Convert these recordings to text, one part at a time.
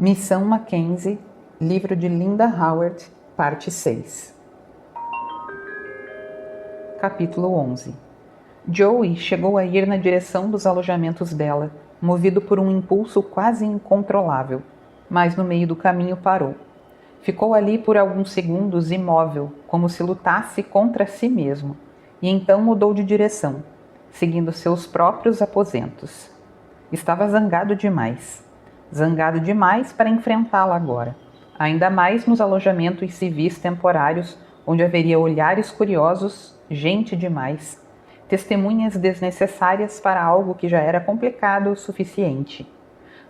Missão Mackenzie, livro de Linda Howard, parte 6. Capítulo 11. Joey chegou a ir na direção dos alojamentos dela, movido por um impulso quase incontrolável, mas no meio do caminho parou. Ficou ali por alguns segundos imóvel, como se lutasse contra si mesmo, e então mudou de direção, seguindo seus próprios aposentos. Estava zangado demais. Zangado demais para enfrentá-la agora, ainda mais nos alojamentos civis temporários, onde haveria olhares curiosos, gente demais, testemunhas desnecessárias para algo que já era complicado o suficiente.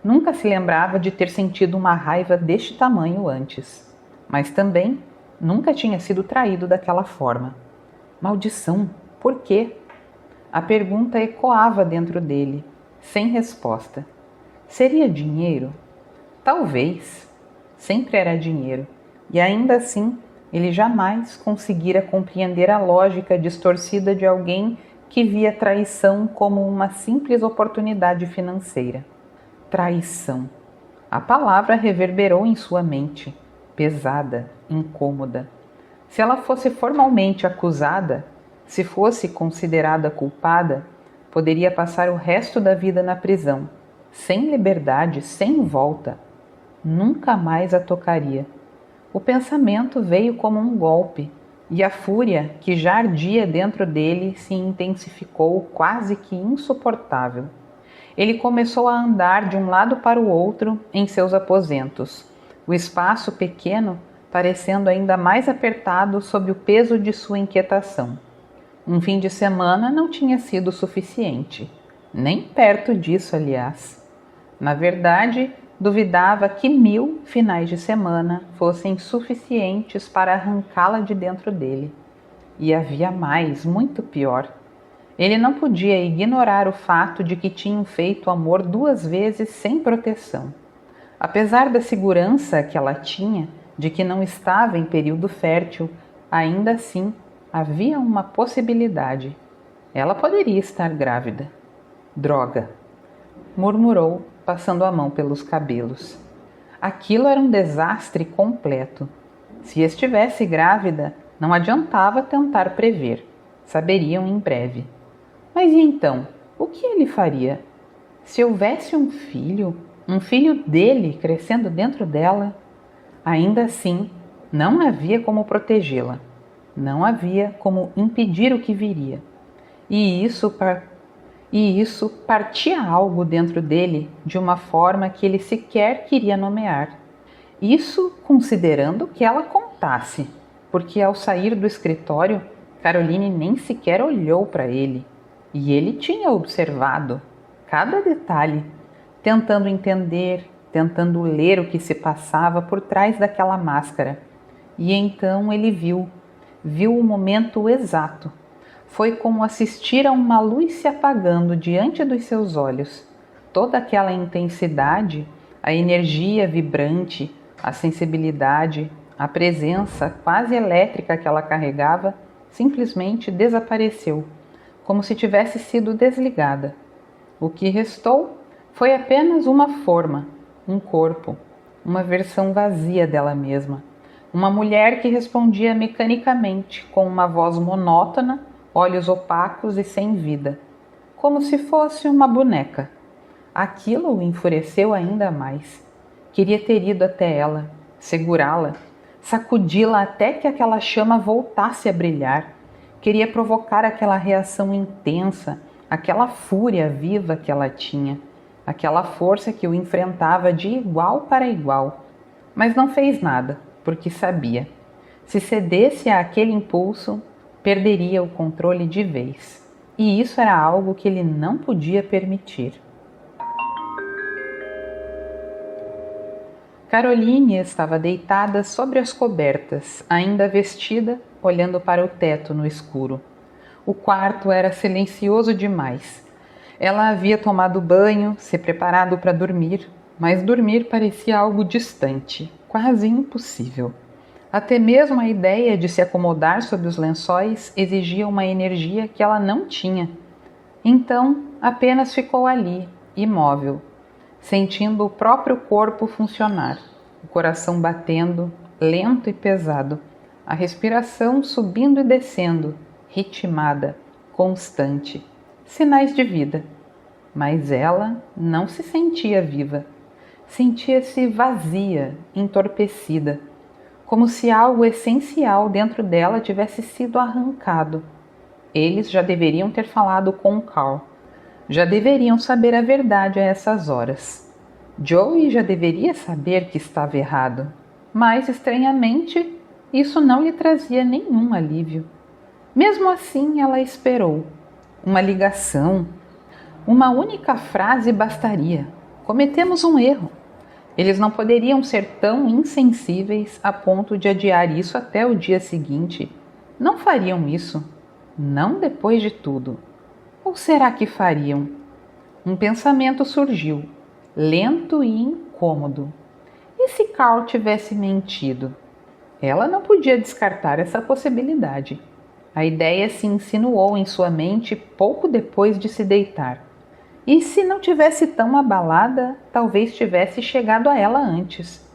Nunca se lembrava de ter sentido uma raiva deste tamanho antes, mas também nunca tinha sido traído daquela forma. Maldição, por quê? A pergunta ecoava dentro dele, sem resposta. Seria dinheiro? Talvez. Sempre era dinheiro. E ainda assim, ele jamais conseguira compreender a lógica distorcida de alguém que via traição como uma simples oportunidade financeira. Traição. A palavra reverberou em sua mente, pesada, incômoda. Se ela fosse formalmente acusada, se fosse considerada culpada, poderia passar o resto da vida na prisão, sem liberdade, sem volta. Nunca mais a tocaria. O pensamento veio como um golpe, e a fúria que já ardia dentro dele se intensificou quase que insuportável. Ele começou a andar de um lado para o outro em seus aposentos, o espaço pequeno parecendo ainda mais apertado sob o peso de sua inquietação. Um fim de semana não tinha sido suficiente, nem perto disso, aliás. Na verdade, duvidava que 1000 finais de semana fossem suficientes para arrancá-la de dentro dele. E havia mais, muito pior. Ele não podia ignorar o fato de que tinham feito amor 2 vezes sem proteção. Apesar da segurança que ela tinha de que não estava em período fértil, ainda assim havia uma possibilidade. Ela poderia estar grávida. Droga! Murmurou, passando a mão pelos cabelos. Aquilo era um desastre completo. Se estivesse grávida, não adiantava tentar prever. Saberiam em breve. Mas e então? O que ele faria? Se houvesse um filho dele crescendo dentro dela, ainda assim, não havia como protegê-la. Não havia como impedir o que viria. E isso partia algo dentro dele de uma forma que ele sequer queria nomear. Isso considerando que ela contasse, porque ao sair do escritório, Caroline nem sequer olhou para ele. E ele tinha observado cada detalhe, tentando entender, tentando ler o que se passava por trás daquela máscara. E então ele viu o momento exato. Foi como assistir a uma luz se apagando diante dos seus olhos. Toda aquela intensidade, a energia vibrante, a sensibilidade, a presença quase elétrica que ela carregava, simplesmente desapareceu, como se tivesse sido desligada. O que restou foi apenas uma forma, um corpo, uma versão vazia dela mesma. Uma mulher que respondia mecanicamente, com uma voz monótona, olhos opacos e sem vida, como se fosse uma boneca. Aquilo o enfureceu ainda mais. Queria ter ido até ela, segurá-la, sacudi-la até que aquela chama voltasse a brilhar. Queria provocar aquela reação intensa, aquela fúria viva que ela tinha, aquela força que o enfrentava de igual para igual. Mas não fez nada, porque sabia. Se cedesse àquele impulso, perderia o controle de vez. E isso era algo que ele não podia permitir. Caroline estava deitada sobre as cobertas, ainda vestida, olhando para o teto no escuro. O quarto era silencioso demais. Ela havia tomado banho, se preparado para dormir, mas dormir parecia algo distante, quase impossível. Até mesmo a ideia de se acomodar sob os lençóis exigia uma energia que ela não tinha. Então, apenas ficou ali, imóvel, sentindo o próprio corpo funcionar, o coração batendo, lento e pesado, a respiração subindo e descendo, ritmada, constante, sinais de vida. Mas ela não se sentia viva. Sentia-se vazia, entorpecida, como se algo essencial dentro dela tivesse sido arrancado. Eles já deveriam ter falado com Carl. Já deveriam saber a verdade a essas horas. Joey já deveria saber que estava errado, mas, estranhamente, isso não lhe trazia nenhum alívio. Mesmo assim, ela esperou. Uma ligação. Uma única frase bastaria. Cometemos um erro. Eles não poderiam ser tão insensíveis a ponto de adiar isso até o dia seguinte. Não fariam isso. Não depois de tudo. Ou será que fariam? Um pensamento surgiu, lento e incômodo. E se Carl tivesse mentido? Ela não podia descartar essa possibilidade. A ideia se insinuou em sua mente pouco depois de se deitar. E se não tivesse tão abalada, talvez tivesse chegado a ela antes.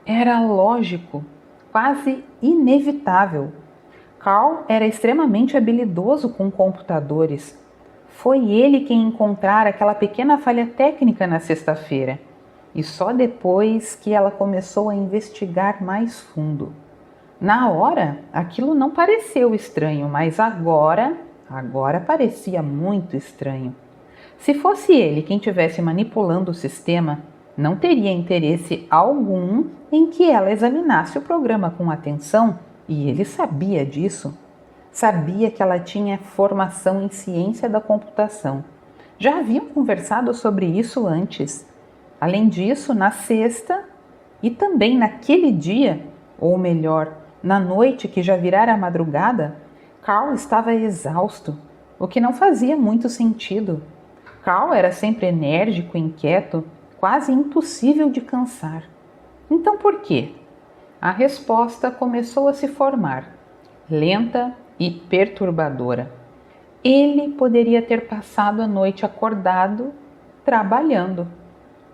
Era lógico, quase inevitável. Carl era extremamente habilidoso com computadores. Foi ele quem encontrara aquela pequena falha técnica na sexta-feira. E só depois que ela começou a investigar mais fundo. Na hora, aquilo não pareceu estranho, mas agora parecia muito estranho. Se fosse ele quem estivesse manipulando o sistema, não teria interesse algum em que ela examinasse o programa com atenção, e ele sabia disso. Sabia que ela tinha formação em ciência da computação. Já haviam conversado sobre isso antes. Além disso, na sexta e também naquele dia, ou melhor, na noite que já virara a madrugada, Carl estava exausto, o que não fazia muito sentido. Carl era sempre enérgico, inquieto, quase impossível de cansar. Então por quê? A resposta começou a se formar, lenta e perturbadora. Ele poderia ter passado a noite acordado, trabalhando,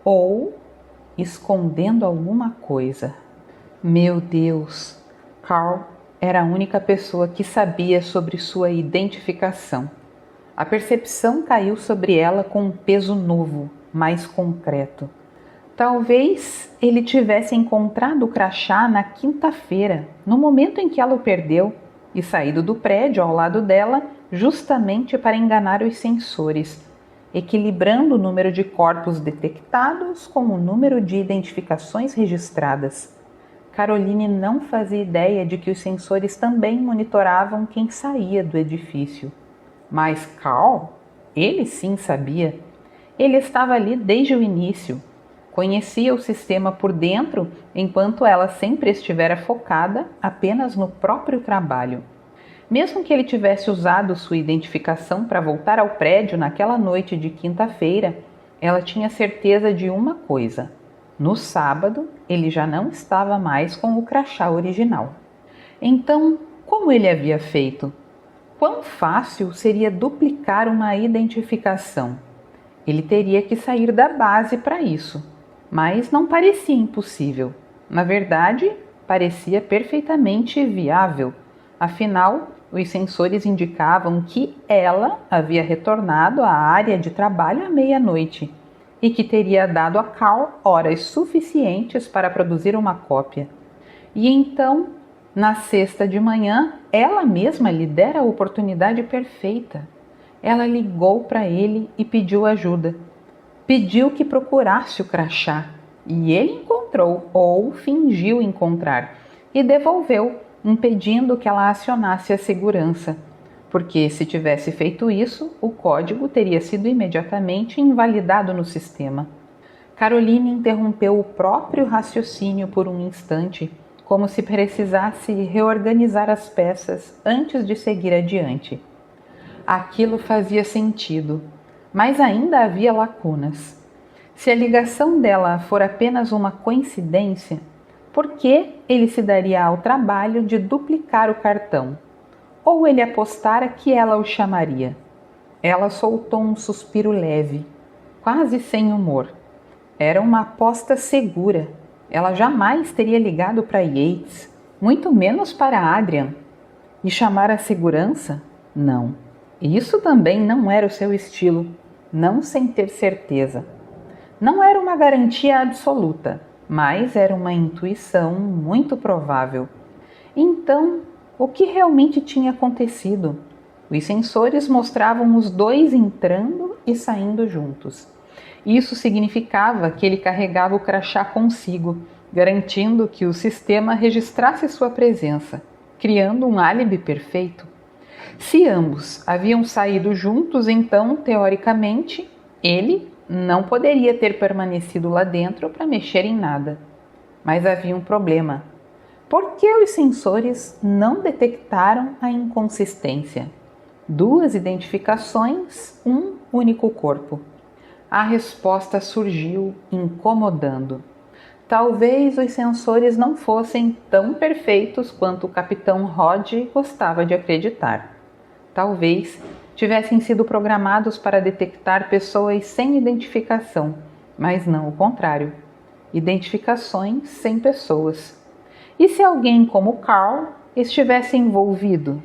ou escondendo alguma coisa. Meu Deus! Carl era a única pessoa que sabia sobre sua identificação. A percepção caiu sobre ela com um peso novo, mais concreto. Talvez ele tivesse encontrado o crachá na quinta-feira, no momento em que ela o perdeu, e saído do prédio ao lado dela, justamente para enganar os sensores, equilibrando o número de corpos detectados com o número de identificações registradas. Caroline não fazia ideia de que os sensores também monitoravam quem saía do edifício. Mas Carl, ele sim sabia. Ele estava ali desde o início. Conhecia o sistema por dentro, enquanto ela sempre estivera focada apenas no próprio trabalho. Mesmo que ele tivesse usado sua identificação para voltar ao prédio naquela noite de quinta-feira, ela tinha certeza de uma coisa. No sábado, ele já não estava mais com o crachá original. Então, como ele havia feito? Quão fácil seria duplicar uma identificação? Ele teria que sair da base para isso, mas não parecia impossível. Na verdade, parecia perfeitamente viável. Afinal, os sensores indicavam que ela havia retornado à área de trabalho à meia-noite e que teria dado a Carl horas suficientes para produzir uma cópia. E então, na sexta de manhã, ela mesma lhe dera a oportunidade perfeita. Ela ligou para ele e pediu ajuda. Pediu que procurasse o crachá. E ele encontrou, ou fingiu encontrar, e devolveu, impedindo que ela acionasse a segurança. Porque se tivesse feito isso, o código teria sido imediatamente invalidado no sistema. Caroline interrompeu o próprio raciocínio por um instante, como se precisasse reorganizar as peças antes de seguir adiante. Aquilo fazia sentido, mas ainda havia lacunas. Se a ligação dela for apenas uma coincidência, por que ele se daria ao trabalho de duplicar o cartão? Ou ele apostara que ela o chamaria? Ela soltou um suspiro leve, quase sem humor. Era uma aposta segura. Ela jamais teria ligado para Yates, muito menos para Adrian. E chamar a segurança? Não. Isso também não era o seu estilo, não sem ter certeza. Não era uma garantia absoluta, mas era uma intuição muito provável. Então, o que realmente tinha acontecido? Os sensores mostravam os dois entrando e saindo juntos. Isso significava que ele carregava o crachá consigo, garantindo que o sistema registrasse sua presença, criando um álibi perfeito. Se ambos haviam saído juntos, então, teoricamente, ele não poderia ter permanecido lá dentro para mexer em nada. Mas havia um problema. Por que os sensores não detectaram a inconsistência? 2 identificações, um único corpo. A resposta surgiu incomodando. Talvez os sensores não fossem tão perfeitos quanto o capitão Rod gostava de acreditar. Talvez tivessem sido programados para detectar pessoas sem identificação, mas não o contrário. Identificações sem pessoas. E se alguém como Carl estivesse envolvido?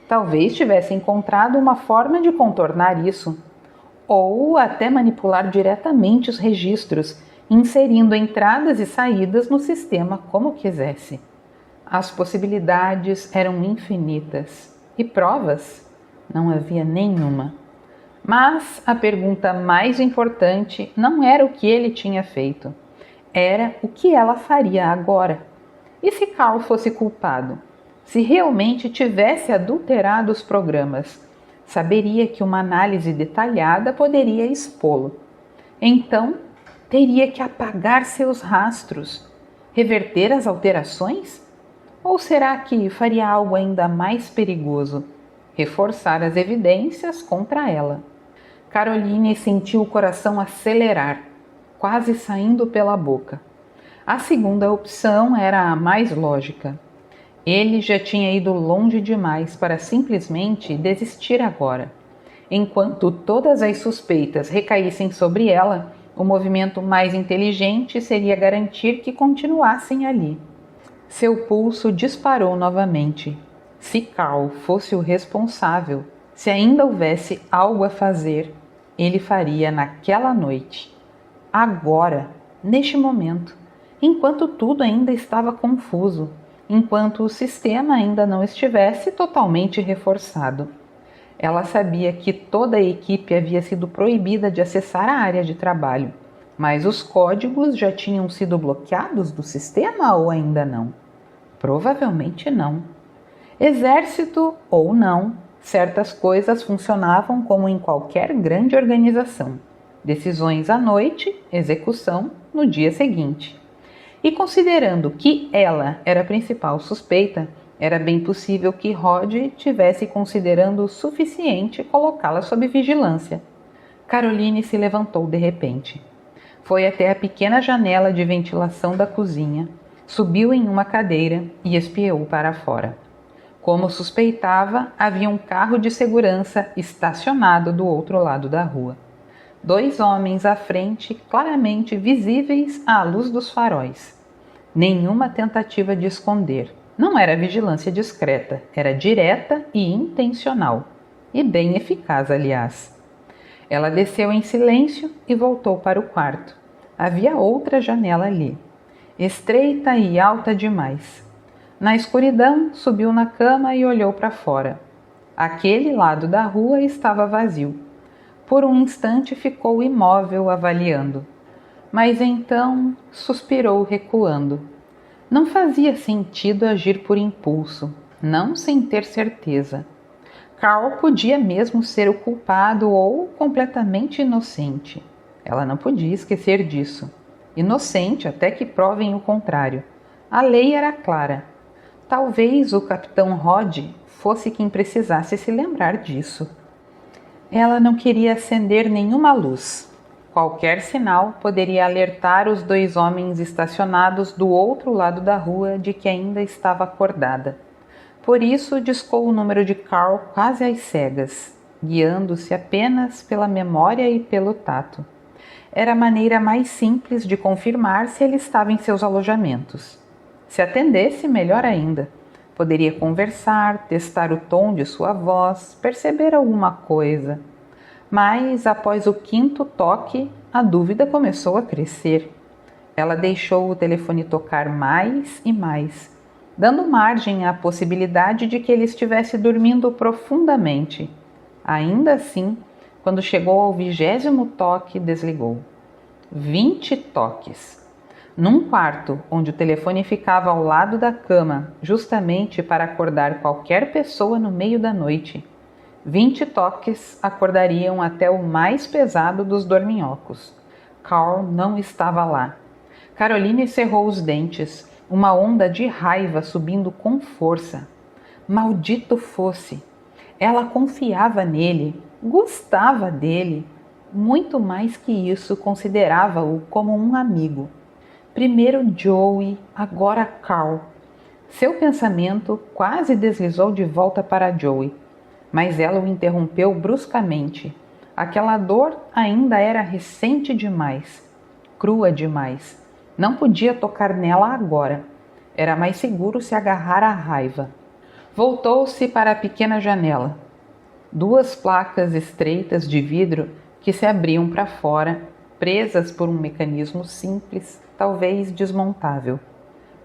Talvez tivesse encontrado uma forma de contornar isso, ou até manipular diretamente os registros, inserindo entradas e saídas no sistema como quisesse. As possibilidades eram infinitas. E provas? Não havia nenhuma. Mas a pergunta mais importante não era o que ele tinha feito. Era o que ela faria agora. E se Carl fosse culpado? Se realmente tivesse adulterado os programas, saberia que uma análise detalhada poderia expô-lo. Então, teria que apagar seus rastros, reverter as alterações? Ou será que faria algo ainda mais perigoso? Reforçar as evidências contra ela. Caroline sentiu o coração acelerar, quase saindo pela boca. A segunda opção era a mais lógica. Ele já tinha ido longe demais para simplesmente desistir agora. Enquanto todas as suspeitas recaíssem sobre ela, o movimento mais inteligente seria garantir que continuassem ali. Seu pulso disparou novamente. Se Carl fosse o responsável, se ainda houvesse algo a fazer, ele faria naquela noite. Agora, neste momento, enquanto tudo ainda estava confuso, enquanto o sistema ainda não estivesse totalmente reforçado. Ela sabia que toda a equipe havia sido proibida de acessar a área de trabalho, mas os códigos já tinham sido bloqueados do sistema ou ainda não? Provavelmente não. Exército ou não, certas coisas funcionavam como em qualquer grande organização. Decisões à noite, execução no dia seguinte. E considerando que ela era a principal suspeita, era bem possível que Rod tivesse considerando o suficiente colocá-la sob vigilância. Caroline se levantou de repente. Foi até a pequena janela de ventilação da cozinha, subiu em uma cadeira e espiou para fora. Como suspeitava, havia um carro de segurança estacionado do outro lado da rua. 2 homens à frente, claramente visíveis à luz dos faróis. Nenhuma tentativa de esconder. Não era vigilância discreta, era direta e intencional. E bem eficaz, aliás. Ela desceu em silêncio e voltou para o quarto. Havia outra janela ali, estreita e alta demais. Na escuridão, subiu na cama e olhou para fora. Aquele lado da rua estava vazio. Por um instante ficou imóvel avaliando. Mas então suspirou recuando. Não fazia sentido agir por impulso, não sem ter certeza. Carl podia mesmo ser o culpado ou completamente inocente. Ela não podia esquecer disso. Inocente até que provem o contrário. A lei era clara. Talvez o capitão Rod fosse quem precisasse se lembrar disso. Ela não queria acender nenhuma luz. Qualquer sinal poderia alertar os 2 homens estacionados do outro lado da rua de que ainda estava acordada. Por isso, discou o número de Carl quase às cegas, guiando-se apenas pela memória e pelo tato. Era a maneira mais simples de confirmar se ele estava em seus alojamentos. Se atendesse, melhor ainda. Poderia conversar, testar o tom de sua voz, perceber alguma coisa. Mas, após o 5º toque, a dúvida começou a crescer. Ela deixou o telefone tocar mais e mais, dando margem à possibilidade de que ele estivesse dormindo profundamente. Ainda assim, quando chegou ao 20º toque, desligou. 20 toques. Num quarto onde o telefone ficava ao lado da cama, justamente para acordar qualquer pessoa no meio da noite. 20 toques acordariam até o mais pesado dos dorminhocos. Carl não estava lá. Caroline cerrou os dentes, uma onda de raiva subindo com força. Maldito fosse! Ela confiava nele, gostava dele. Muito mais que isso, considerava-o como um amigo. Primeiro Joey, agora Carl. Seu pensamento quase deslizou de volta para Joey, mas ela o interrompeu bruscamente. Aquela dor ainda era recente demais, crua demais. Não podia tocar nela agora. Era mais seguro se agarrar à raiva. Voltou-se para a pequena janela. 2 placas estreitas de vidro que se abriam para fora, presas por um mecanismo simples, talvez desmontável.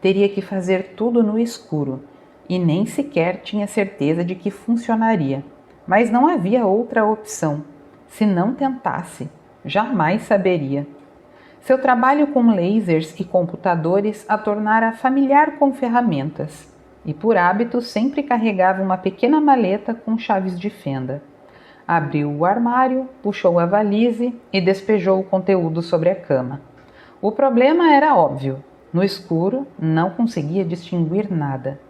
Teria que fazer tudo no escuro, e nem sequer tinha certeza de que funcionaria. Mas não havia outra opção. Se não tentasse, jamais saberia. Seu trabalho com lasers e computadores a tornara familiar com ferramentas, e por hábito sempre carregava uma pequena maleta com chaves de fenda. Abriu o armário, puxou a valise e despejou o conteúdo sobre a cama. O problema era óbvio. No escuro, não conseguia distinguir nada.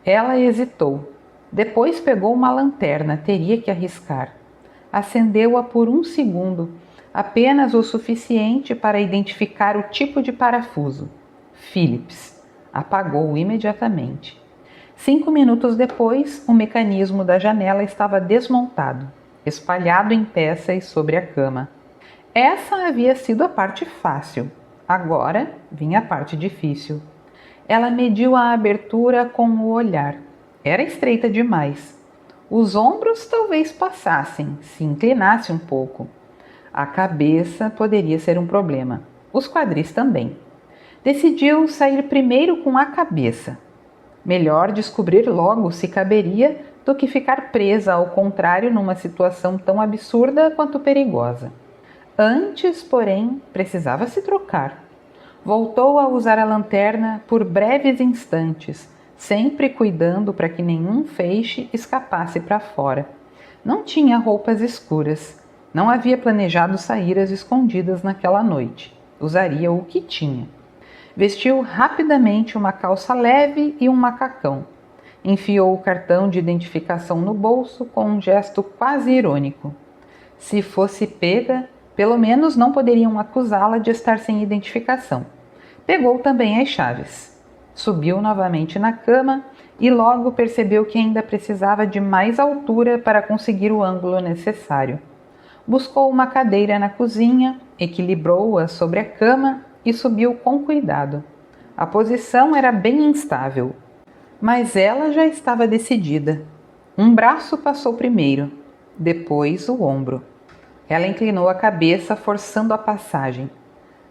Ela hesitou. Depois pegou uma lanterna, teria que arriscar. Acendeu-a por 1 segundo, apenas o suficiente para identificar o tipo de parafuso. Phillips. Apagou imediatamente. 5 minutos depois, o mecanismo da janela estava desmontado, espalhado em peças sobre a cama. Essa havia sido a parte fácil. Agora vinha a parte difícil. Ela mediu a abertura com o olhar. Era estreita demais. Os ombros talvez passassem, se inclinasse um pouco. A cabeça poderia ser um problema. Os quadris também. Decidiu sair primeiro com a cabeça. Melhor descobrir logo se caberia do que ficar presa ao contrário numa situação tão absurda quanto perigosa. Antes, porém, precisava se trocar. Voltou a usar a lanterna por breves instantes, sempre cuidando para que nenhum feixe escapasse para fora. Não tinha roupas escuras. Não havia planejado sair às escondidas naquela noite. Usaria o que tinha. Vestiu rapidamente uma calça leve e um macacão. Enfiou o cartão de identificação no bolso com um gesto quase irônico. Se fosse pega, pelo menos não poderiam acusá-la de estar sem identificação. Pegou também as chaves. Subiu novamente na cama e logo percebeu que ainda precisava de mais altura para conseguir o ângulo necessário. Buscou uma cadeira na cozinha, equilibrou-a sobre a cama e subiu com cuidado. A posição era bem instável, mas ela já estava decidida. Um braço passou primeiro, depois o ombro. Ela inclinou a cabeça, forçando a passagem.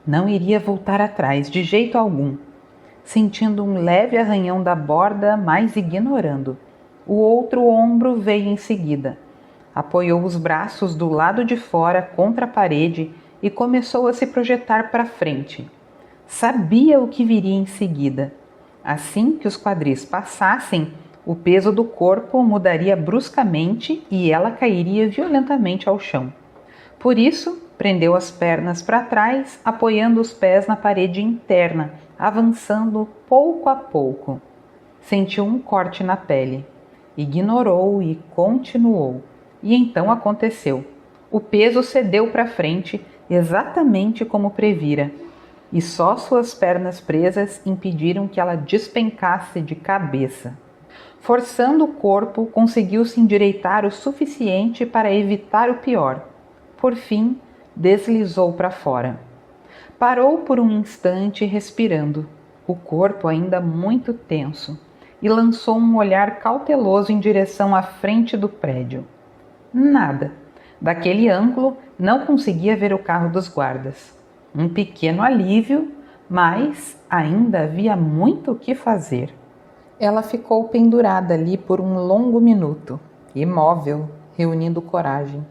Não iria voltar atrás, de jeito algum. Sentindo um leve arranhão da borda, mas ignorando. O outro ombro veio em seguida. Apoiou os braços do lado de fora contra a parede e começou a se projetar para frente. Sabia o que viria em seguida. Assim que os quadris passassem, o peso do corpo mudaria bruscamente e ela cairia violentamente ao chão. Por isso, prendeu as pernas para trás, apoiando os pés na parede interna, avançando pouco a pouco. Sentiu um corte na pele. Ignorou e continuou. E então aconteceu. O peso cedeu para frente, exatamente como previra, e só suas pernas presas impediram que ela despencasse de cabeça. Forçando o corpo, conseguiu se endireitar o suficiente para evitar o pior. Por fim, Deslizou para fora. Parou por um instante respirando, o corpo ainda muito tenso, e lançou um olhar cauteloso em direção à frente do prédio. Nada. Daquele ângulo, não conseguia ver o carro dos guardas. Um pequeno alívio, mas ainda havia muito o que fazer. Ela ficou pendurada ali por um longo minuto, imóvel, reunindo coragem.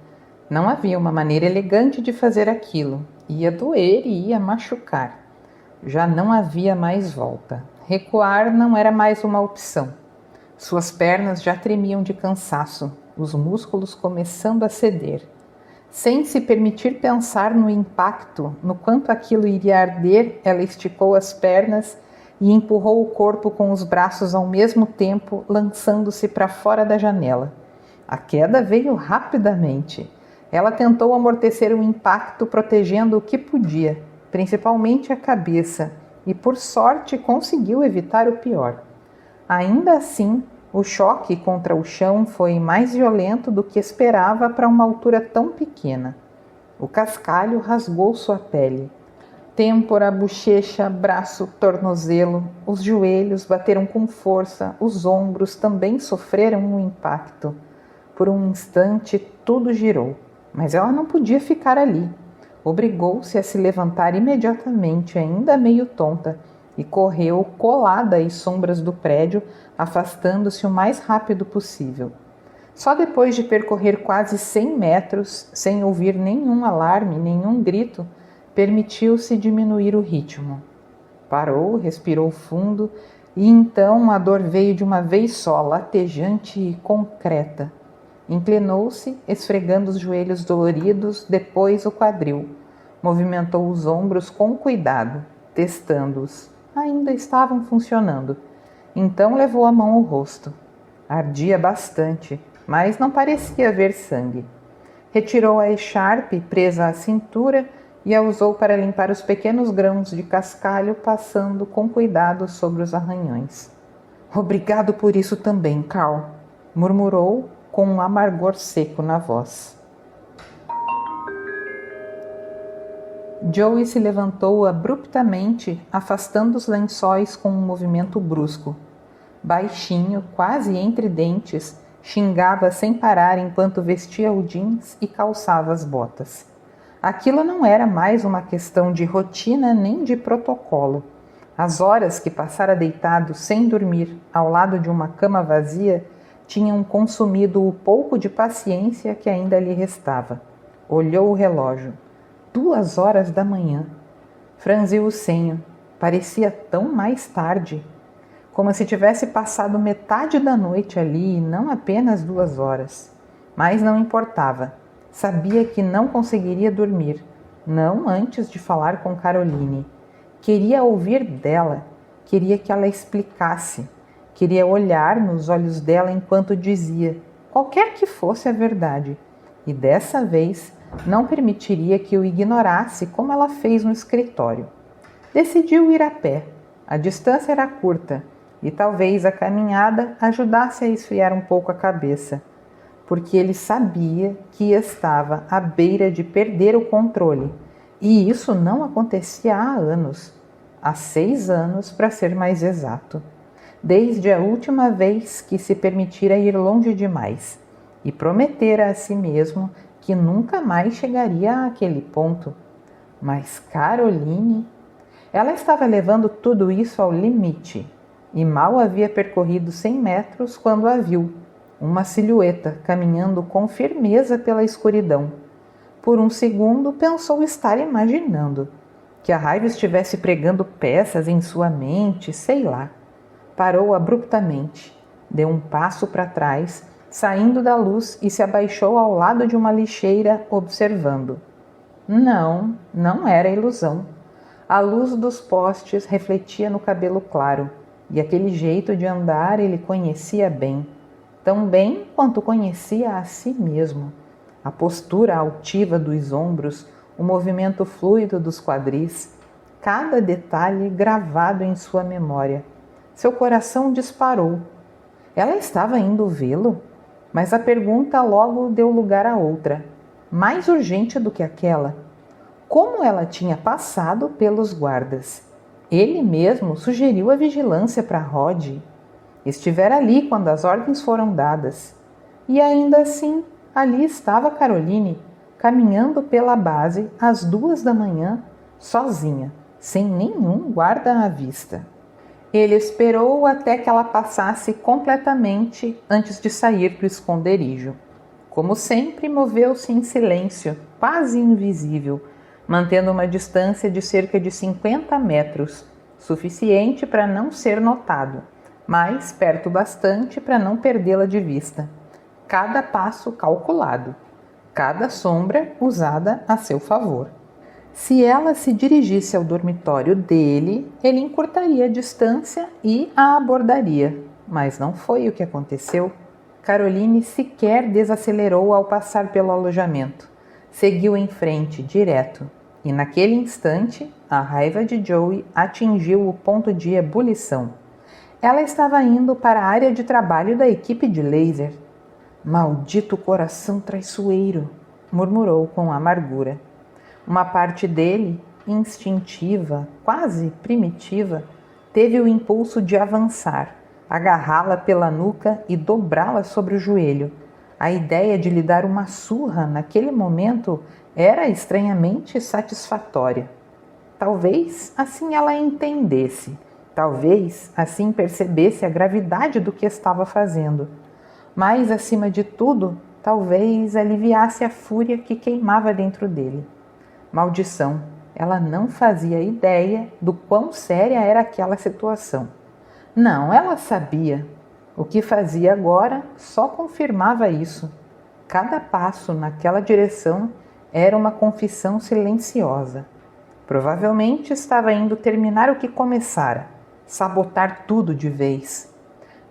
Não havia uma maneira elegante de fazer aquilo. Ia doer e ia machucar. Já não havia mais volta. Recuar não era mais uma opção. Suas pernas já tremiam de cansaço, os músculos começando a ceder. Sem se permitir pensar no impacto, no quanto aquilo iria arder, ela esticou as pernas e empurrou o corpo com os braços ao mesmo tempo, lançando-se para fora da janela. A queda veio rapidamente. Ela tentou amortecer o impacto, protegendo o que podia, principalmente a cabeça, e por sorte conseguiu evitar o pior. Ainda assim, o choque contra o chão foi mais violento do que esperava para uma altura tão pequena. O cascalho rasgou sua pele. Têmpora, bochecha, braço, tornozelo, os joelhos bateram com força, os ombros também sofreram o impacto. Por um instante, tudo girou, mas ela não podia ficar ali. Obrigou-se a se levantar imediatamente, ainda meio tonta, e correu colada às sombras do prédio, afastando-se o mais rápido possível. Só depois de percorrer quase 100 metros, sem ouvir nenhum alarme, nenhum grito, permitiu-se diminuir o ritmo. Parou, respirou fundo, e então a dor veio de uma vez só, latejante e concreta. Inclinou-se, esfregando os joelhos doloridos, depois o quadril. Movimentou os ombros com cuidado, testando-os. Ainda estavam funcionando. Então levou a mão ao rosto. Ardia bastante, mas não parecia haver sangue. Retirou a echarpe presa à cintura e a usou para limpar os pequenos grãos de cascalho, passando com cuidado sobre os arranhões. Obrigado por isso também, Carl, murmurou com um amargor seco na voz. Joey se levantou abruptamente, afastando os lençóis com um movimento brusco. Baixinho, quase entre dentes, xingava sem parar enquanto vestia o jeans e calçava as botas. Aquilo não era mais uma questão de rotina nem de protocolo. As horas que passara deitado sem dormir, ao lado de uma cama vazia, tinham consumido o pouco de paciência que ainda lhe restava. Olhou o relógio. 2 horas da manhã. Franziu o senho. Parecia tão mais tarde. Como se tivesse passado metade da noite ali e não apenas 2 horas. Mas não importava. Sabia que não conseguiria dormir. Não antes de falar com Caroline. Queria ouvir dela. Queria que ela explicasse. Queria olhar nos olhos dela enquanto dizia, qualquer que fosse a verdade. E dessa vez não permitiria que o ignorasse como ela fez no escritório. Decidiu ir a pé. A distância era curta e talvez a caminhada ajudasse a esfriar um pouco a cabeça, porque ele sabia que estava à beira de perder o controle. E isso não acontecia há anos. Há 6 anos, para ser mais exato. Desde a última vez que se permitira ir longe demais e prometera a si mesmo que nunca mais chegaria àquele ponto. Mas Caroline, ela estava levando tudo isso ao limite e mal havia percorrido 100 metros quando a viu, uma silhueta caminhando com firmeza pela escuridão. Por um segundo pensou estar imaginando, que a raiva estivesse pregando peças em sua mente, sei lá. Parou abruptamente, deu um passo para trás, saindo da luz e se abaixou ao lado de uma lixeira, observando. Não, não era ilusão. A luz dos postes refletia no cabelo claro, e aquele jeito de andar ele conhecia bem, tão bem quanto conhecia a si mesmo. A postura altiva dos ombros, o movimento fluido dos quadris, cada detalhe gravado em sua memória. Seu coração disparou. Ela estava indo vê-lo? Mas a pergunta logo deu lugar a outra, mais urgente do que aquela. como ela tinha passado pelos guardas. Ele mesmo sugeriu a vigilância para Rod. Estivera ali quando as ordens foram dadas. E ainda assim, ali estava Caroline, caminhando pela base às 2 da manhã, sozinha, sem nenhum guarda à vista. Ele esperou até que ela passasse completamente antes de sair do esconderijo. Como sempre, moveu-se em silêncio, quase invisível, mantendo uma distância de cerca de 50 metros, suficiente para não ser notado, mas perto bastante para não perdê-la de vista. Cada passo calculado, cada sombra usada a seu favor. Se ela se dirigisse ao dormitório dele, ele encurtaria a distância e a abordaria, mas não foi o que aconteceu. Caroline sequer desacelerou ao passar pelo alojamento. Seguiu em frente, direto, e naquele instante, a raiva de Joey atingiu o ponto de ebulição. Ela estava indo para a área de trabalho da equipe de laser. Maldito coração traiçoeiro, murmurou com amargura. Uma parte dele, instintiva, quase primitiva, teve o impulso de avançar, agarrá-la pela nuca e dobrá-la sobre o joelho. A ideia de lhe dar uma surra naquele momento era estranhamente satisfatória. Talvez assim ela entendesse, talvez assim percebesse a gravidade do que estava fazendo. Mas, acima de tudo, talvez aliviasse a fúria que queimava dentro dele. Maldição, ela não fazia ideia do quão séria era aquela situação. Não, ela sabia. O que fazia agora só confirmava isso. Cada passo naquela direção era uma confissão silenciosa. Provavelmente estava indo terminar o que começara, sabotar tudo de vez.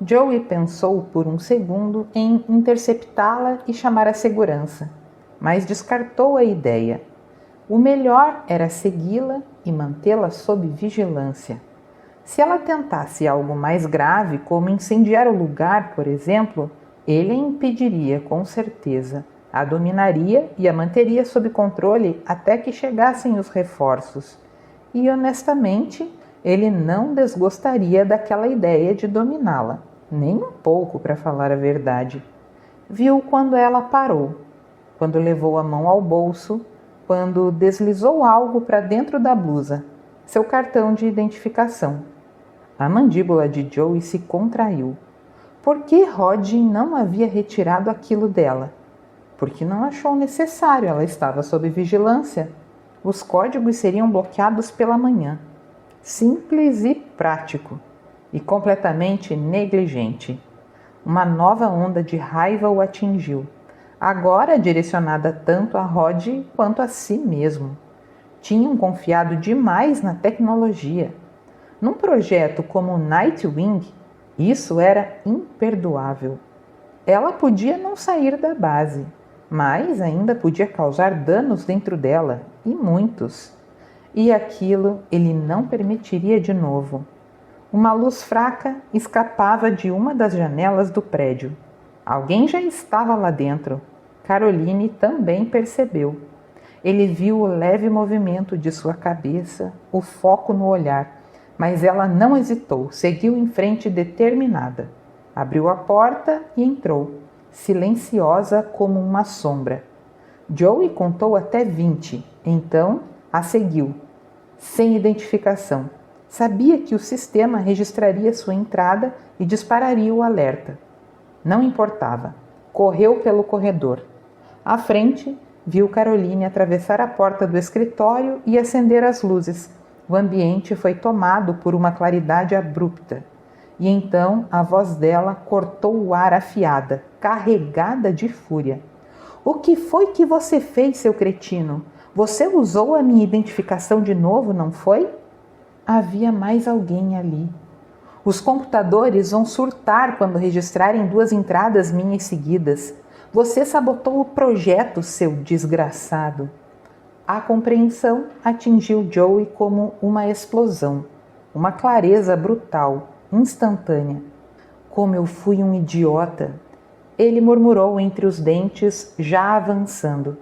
Joey pensou por um segundo em interceptá-la e chamar a segurança, mas descartou a ideia. O melhor era segui-la e mantê-la sob vigilância. Se ela tentasse algo mais grave, como incendiar o lugar, por exemplo, ele a impediria com certeza, a dominaria e a manteria sob controle até que chegassem os reforços. E, honestamente, ele não desgostaria daquela ideia de dominá-la, nem um pouco, para falar a verdade. Viu quando ela parou, quando levou a mão ao bolso, quando deslizou algo para dentro da blusa, seu cartão de identificação. A mandíbula de Joey se contraiu. Por que Rod não havia retirado aquilo dela? Porque não achou necessário, ela estava sob vigilância. Os códigos seriam bloqueados pela manhã. Simples e prático, e completamente negligente. Uma nova onda de raiva o atingiu, agora direcionada tanto a Rod quanto a si mesmo. Tinham confiado demais na tecnologia. Num projeto como o Nightwing, isso era imperdoável. Ela podia não sair da base, mas ainda podia causar danos dentro dela, e muitos. E aquilo ele não permitiria de novo. Uma luz fraca escapava de uma das janelas do prédio. Alguém já estava lá dentro. Caroline também percebeu. Ele viu o leve movimento de sua cabeça, o foco no olhar, mas ela não hesitou, seguiu em frente determinada. Abriu a porta e entrou, silenciosa como uma sombra. Joey contou até 20, então a seguiu, sem identificação. Sabia que o sistema registraria sua entrada e dispararia o alerta. Não importava. Correu pelo corredor. À frente, viu Caroline atravessar a porta do escritório e acender as luzes. O ambiente foi tomado por uma claridade abrupta. E então a voz dela cortou o ar afiada, carregada de fúria. "O que foi que você fez, seu cretino? Você usou a minha identificação de novo, não foi?" Havia mais alguém ali. "Os computadores vão surtar quando registrarem 2 entradas minhas seguidas. Você sabotou o projeto, seu desgraçado." A compreensão atingiu Joey como uma explosão, uma clareza brutal, instantânea. "Como eu fui um idiota!" Ele murmurou entre os dentes, já avançando.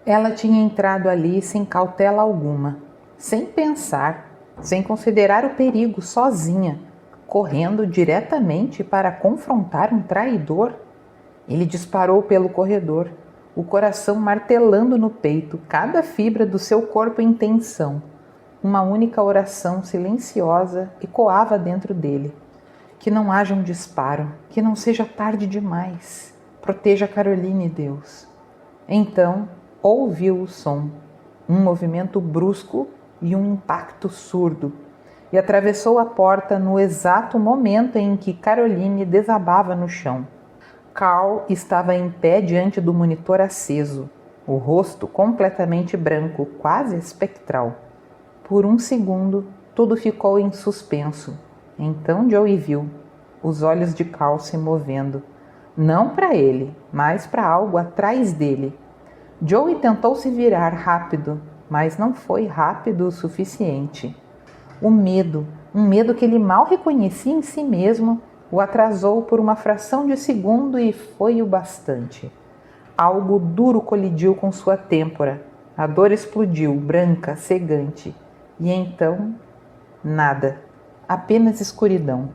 Ela tinha entrado ali sem cautela alguma, sem pensar, sem considerar o perigo, sozinha, correndo diretamente para confrontar um traidor. Ele disparou pelo corredor, o coração martelando no peito, cada fibra do seu corpo em tensão. Uma única oração silenciosa ecoava dentro dele. Que não haja um disparo, que não seja tarde demais. Proteja Caroline, Deus. Então, ouviu o som, um movimento brusco e um impacto surdo, e atravessou a porta no exato momento em que Caroline desabava no chão. Carl estava em pé diante do monitor aceso, o rosto completamente branco, quase espectral. Por um segundo, tudo ficou em suspenso. Então Joey viu os olhos de Carl se movendo, não para ele, mas para algo atrás dele. Joey tentou se virar rápido, mas não foi rápido o suficiente. O medo, um medo que ele mal reconhecia em si mesmo, o atrasou por uma fração de segundo e foi o bastante. Algo duro colidiu com sua têmpora. A dor explodiu, branca, cegante. E então, nada. Apenas escuridão.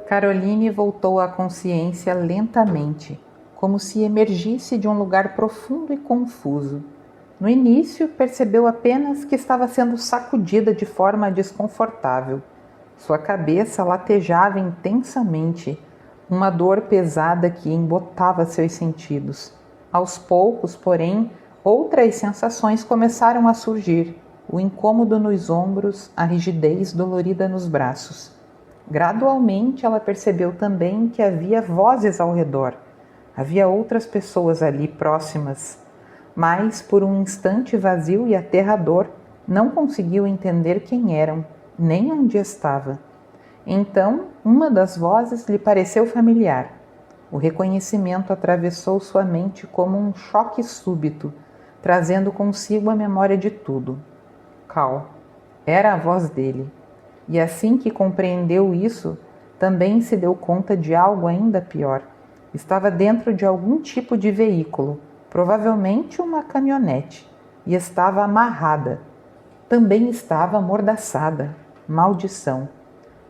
Caroline voltou à consciência lentamente, como se emergisse de um lugar profundo e confuso. No início, percebeu apenas que estava sendo sacudida de forma desconfortável. Sua cabeça latejava intensamente, uma dor pesada que embotava seus sentidos. Aos poucos, porém, outras sensações começaram a surgir, o incômodo nos ombros, a rigidez dolorida nos braços. Gradualmente, ela percebeu também que havia vozes ao redor. Havia outras pessoas ali próximas, mas, por um instante vazio e aterrador, não conseguiu entender quem eram, nem onde estava. Então, uma das vozes lhe pareceu familiar. O reconhecimento atravessou sua mente como um choque súbito, trazendo consigo a memória de tudo. Carl. Era a voz dele. E assim que compreendeu isso, também se deu conta de algo ainda pior. Estava dentro de algum tipo de veículo, provavelmente uma caminhonete, e estava amarrada. Também estava amordaçada. Maldição.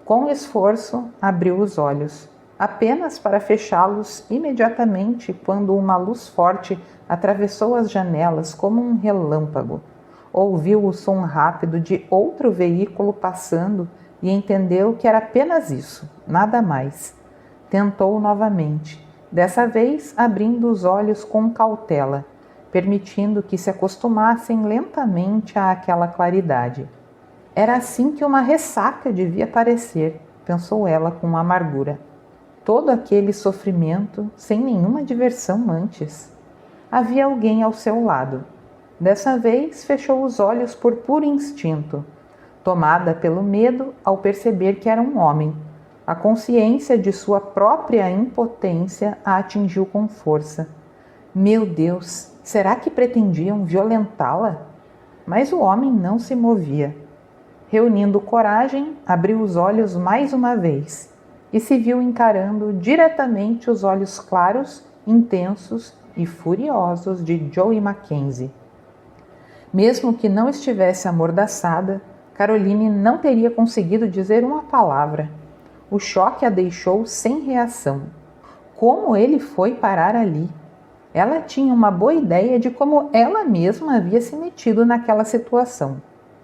Com esforço, abriu os olhos, apenas para fechá-los imediatamente quando uma luz forte atravessou as janelas como um relâmpago. Ouviu o som rápido de outro veículo passando e entendeu que era apenas isso, nada mais. Tentou novamente, dessa vez abrindo os olhos com cautela, permitindo que se acostumassem lentamente àquela claridade. Era assim que uma ressaca devia parecer, pensou ela com amargura. Todo aquele sofrimento sem nenhuma diversão antes. Havia alguém ao seu lado. Dessa vez fechou os olhos por puro instinto, tomada pelo medo ao perceber que era um homem. A consciência de sua própria impotência a atingiu com força. Meu Deus, será que pretendiam violentá-la? Mas o homem não se movia. Reunindo coragem, abriu os olhos mais uma vez e se viu encarando diretamente os olhos claros, intensos e furiosos de Joey Mackenzie. Mesmo que não estivesse amordaçada, Caroline não teria conseguido dizer uma palavra. O choque a deixou sem reação. Como ele foi parar ali? Ela tinha uma boa ideia de como ela mesma havia se metido naquela situação,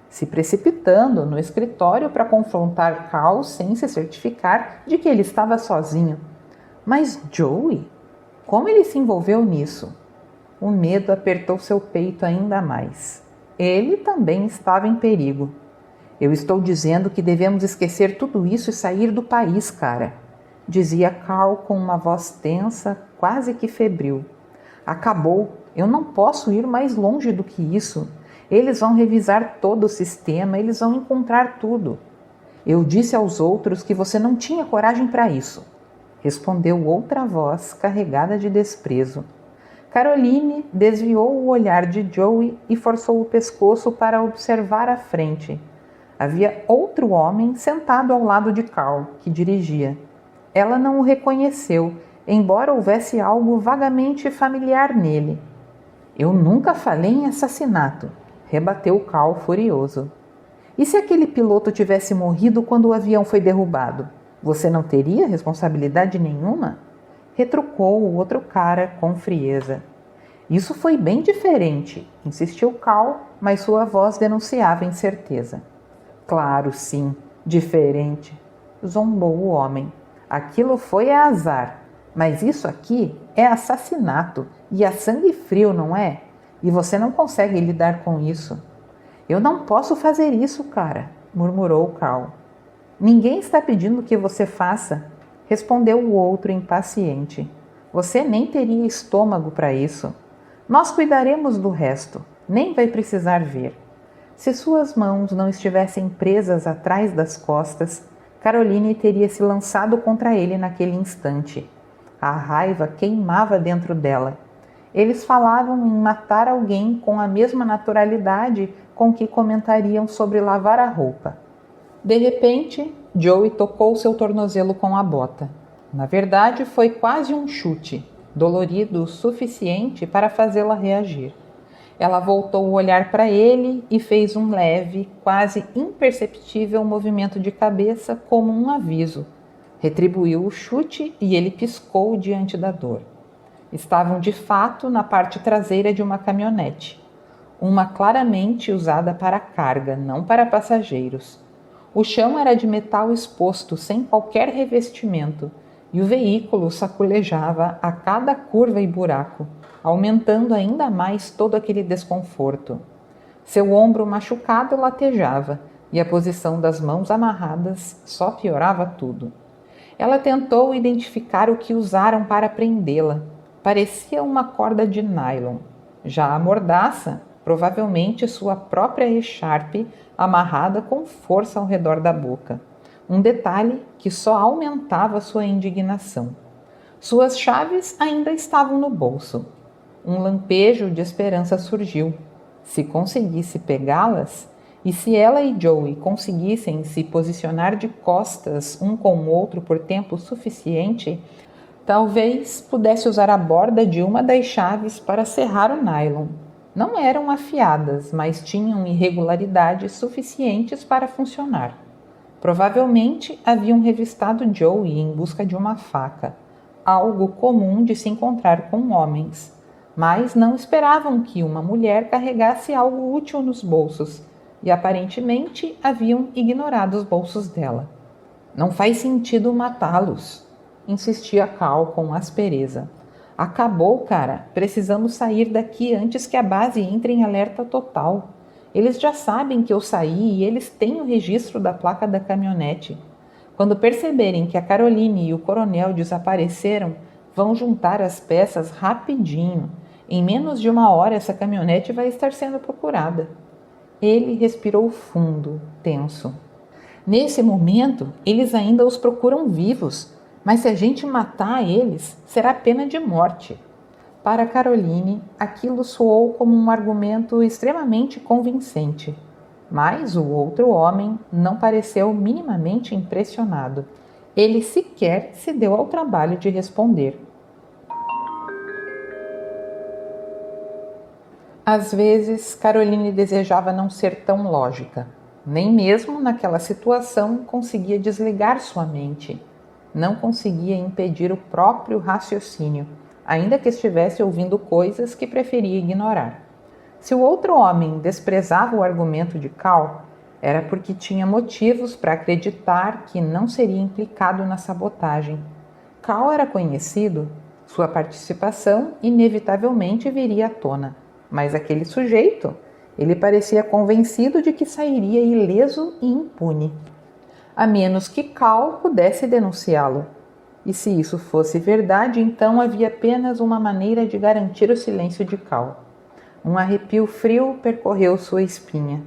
se precipitando no escritório para confrontar Carl sem se certificar de que ele estava sozinho. Mas Joey? Como ele se envolveu nisso? O medo apertou seu peito ainda mais. Ele também estava em perigo. Eu estou dizendo que devemos esquecer tudo isso e sair do país, cara, dizia Carl com uma voz tensa, quase que febril. Acabou. Eu não posso ir mais longe do que isso. Eles vão revisar todo o sistema, eles vão encontrar tudo. Eu disse aos outros que você não tinha coragem para isso, respondeu outra voz carregada de desprezo. Caroline desviou o olhar de Joey e forçou o pescoço para observar à frente. Havia outro homem sentado ao lado de Carl, que dirigia. Ela não o reconheceu. embora houvesse algo vagamente familiar nele. Eu nunca falei em assassinato, rebateu Cal furioso. E se aquele piloto tivesse morrido quando o avião foi derrubado? Você não teria responsabilidade nenhuma? Retrucou o outro cara com frieza. Isso foi bem diferente, insistiu Cal, mas sua voz denunciava incerteza. Claro, sim, diferente, zombou o homem. Aquilo foi a azar, mas isso aqui é assassinato e a sangue frio, não é? E você não consegue lidar com isso. Eu não posso fazer isso, cara, murmurou Cal. Ninguém está pedindo que você faça, respondeu o outro impaciente. Você nem teria estômago para isso. Nós cuidaremos do resto, nem vai precisar ver. Se suas mãos não estivessem presas atrás das costas, Caroline teria se lançado contra ele naquele instante. A raiva queimava dentro dela. Eles falavam em matar alguém com a mesma naturalidade com que comentariam sobre lavar a roupa. De repente, Joey tocou seu tornozelo com a bota. Na verdade, foi quase um chute, dolorido o suficiente para fazê-la reagir. Ela voltou o olhar para ele e fez um leve, quase imperceptível movimento de cabeça como um aviso. Retribuiu o chute e ele piscou diante da dor. Estavam de fato na parte traseira de uma caminhonete, uma claramente usada para carga, não para passageiros. O chão era de metal exposto, sem qualquer revestimento, e o veículo sacolejava a cada curva e buraco, aumentando ainda mais todo aquele desconforto. Seu ombro machucado latejava, e a posição das mãos amarradas só piorava tudo. Ela tentou identificar o que usaram para prendê-la. Parecia uma corda de nylon. Já a mordaça, provavelmente sua própria echarpe amarrada com força ao redor da boca. Um detalhe que só aumentava sua indignação. Suas chaves ainda estavam no bolso. Um lampejo de esperança surgiu. Se conseguisse pegá-las, e se ela e Joey conseguissem se posicionar de costas um com o outro por tempo suficiente, talvez pudesse usar a borda de uma das chaves para serrar o nylon. Não eram afiadas, mas tinham irregularidades suficientes para funcionar. Provavelmente haviam revistado Joey em busca de uma faca, algo comum de se encontrar com homens, mas não esperavam que uma mulher carregasse algo útil nos bolsos e aparentemente haviam ignorado os bolsos dela. Não faz sentido matá-los, insistia Cal com aspereza. Acabou, cara. Precisamos sair daqui antes que a base entre em alerta total. Eles já sabem que eu saí e eles têm o registro da placa da caminhonete. Quando perceberem que a Caroline e o coronel desapareceram, vão juntar as peças rapidinho. Em menos de 1 hora essa caminhonete vai estar sendo procurada. Ele respirou fundo, tenso. Nesse momento, eles ainda os procuram vivos. Mas se a gente matar eles, será pena de morte. Para Caroline, aquilo soou como um argumento extremamente convincente. Mas o outro homem não pareceu minimamente impressionado. Ele sequer se deu ao trabalho de responder. Às vezes, Caroline desejava não ser tão lógica. Nem mesmo naquela situação conseguia desligar sua mente. Não conseguia impedir o próprio raciocínio, ainda que estivesse ouvindo coisas que preferia ignorar. Se o outro homem desprezava o argumento de Cal, era porque tinha motivos para acreditar que não seria implicado na sabotagem. Cal era conhecido, sua participação inevitavelmente viria à tona, mas aquele sujeito, ele parecia convencido de que sairia ileso e impune. A menos que Cal pudesse denunciá-lo. E se isso fosse verdade, então havia apenas uma maneira de garantir o silêncio de Cal. Um arrepio frio percorreu sua espinha.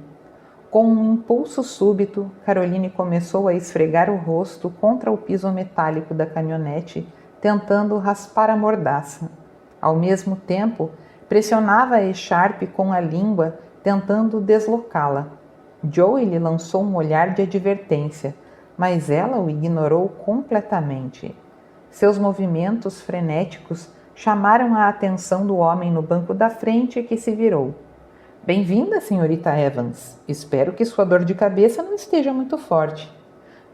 Com um impulso súbito, Caroline começou a esfregar o rosto contra o piso metálico da caminhonete, tentando raspar a mordaça. Ao mesmo tempo, pressionava a echarpe com a língua, tentando deslocá-la. Joey lhe lançou um olhar de advertência, mas ela o ignorou completamente. Seus movimentos frenéticos chamaram a atenção do homem no banco da frente, que se virou. Bem-vinda, senhorita Evans. Espero que sua dor de cabeça não esteja muito forte.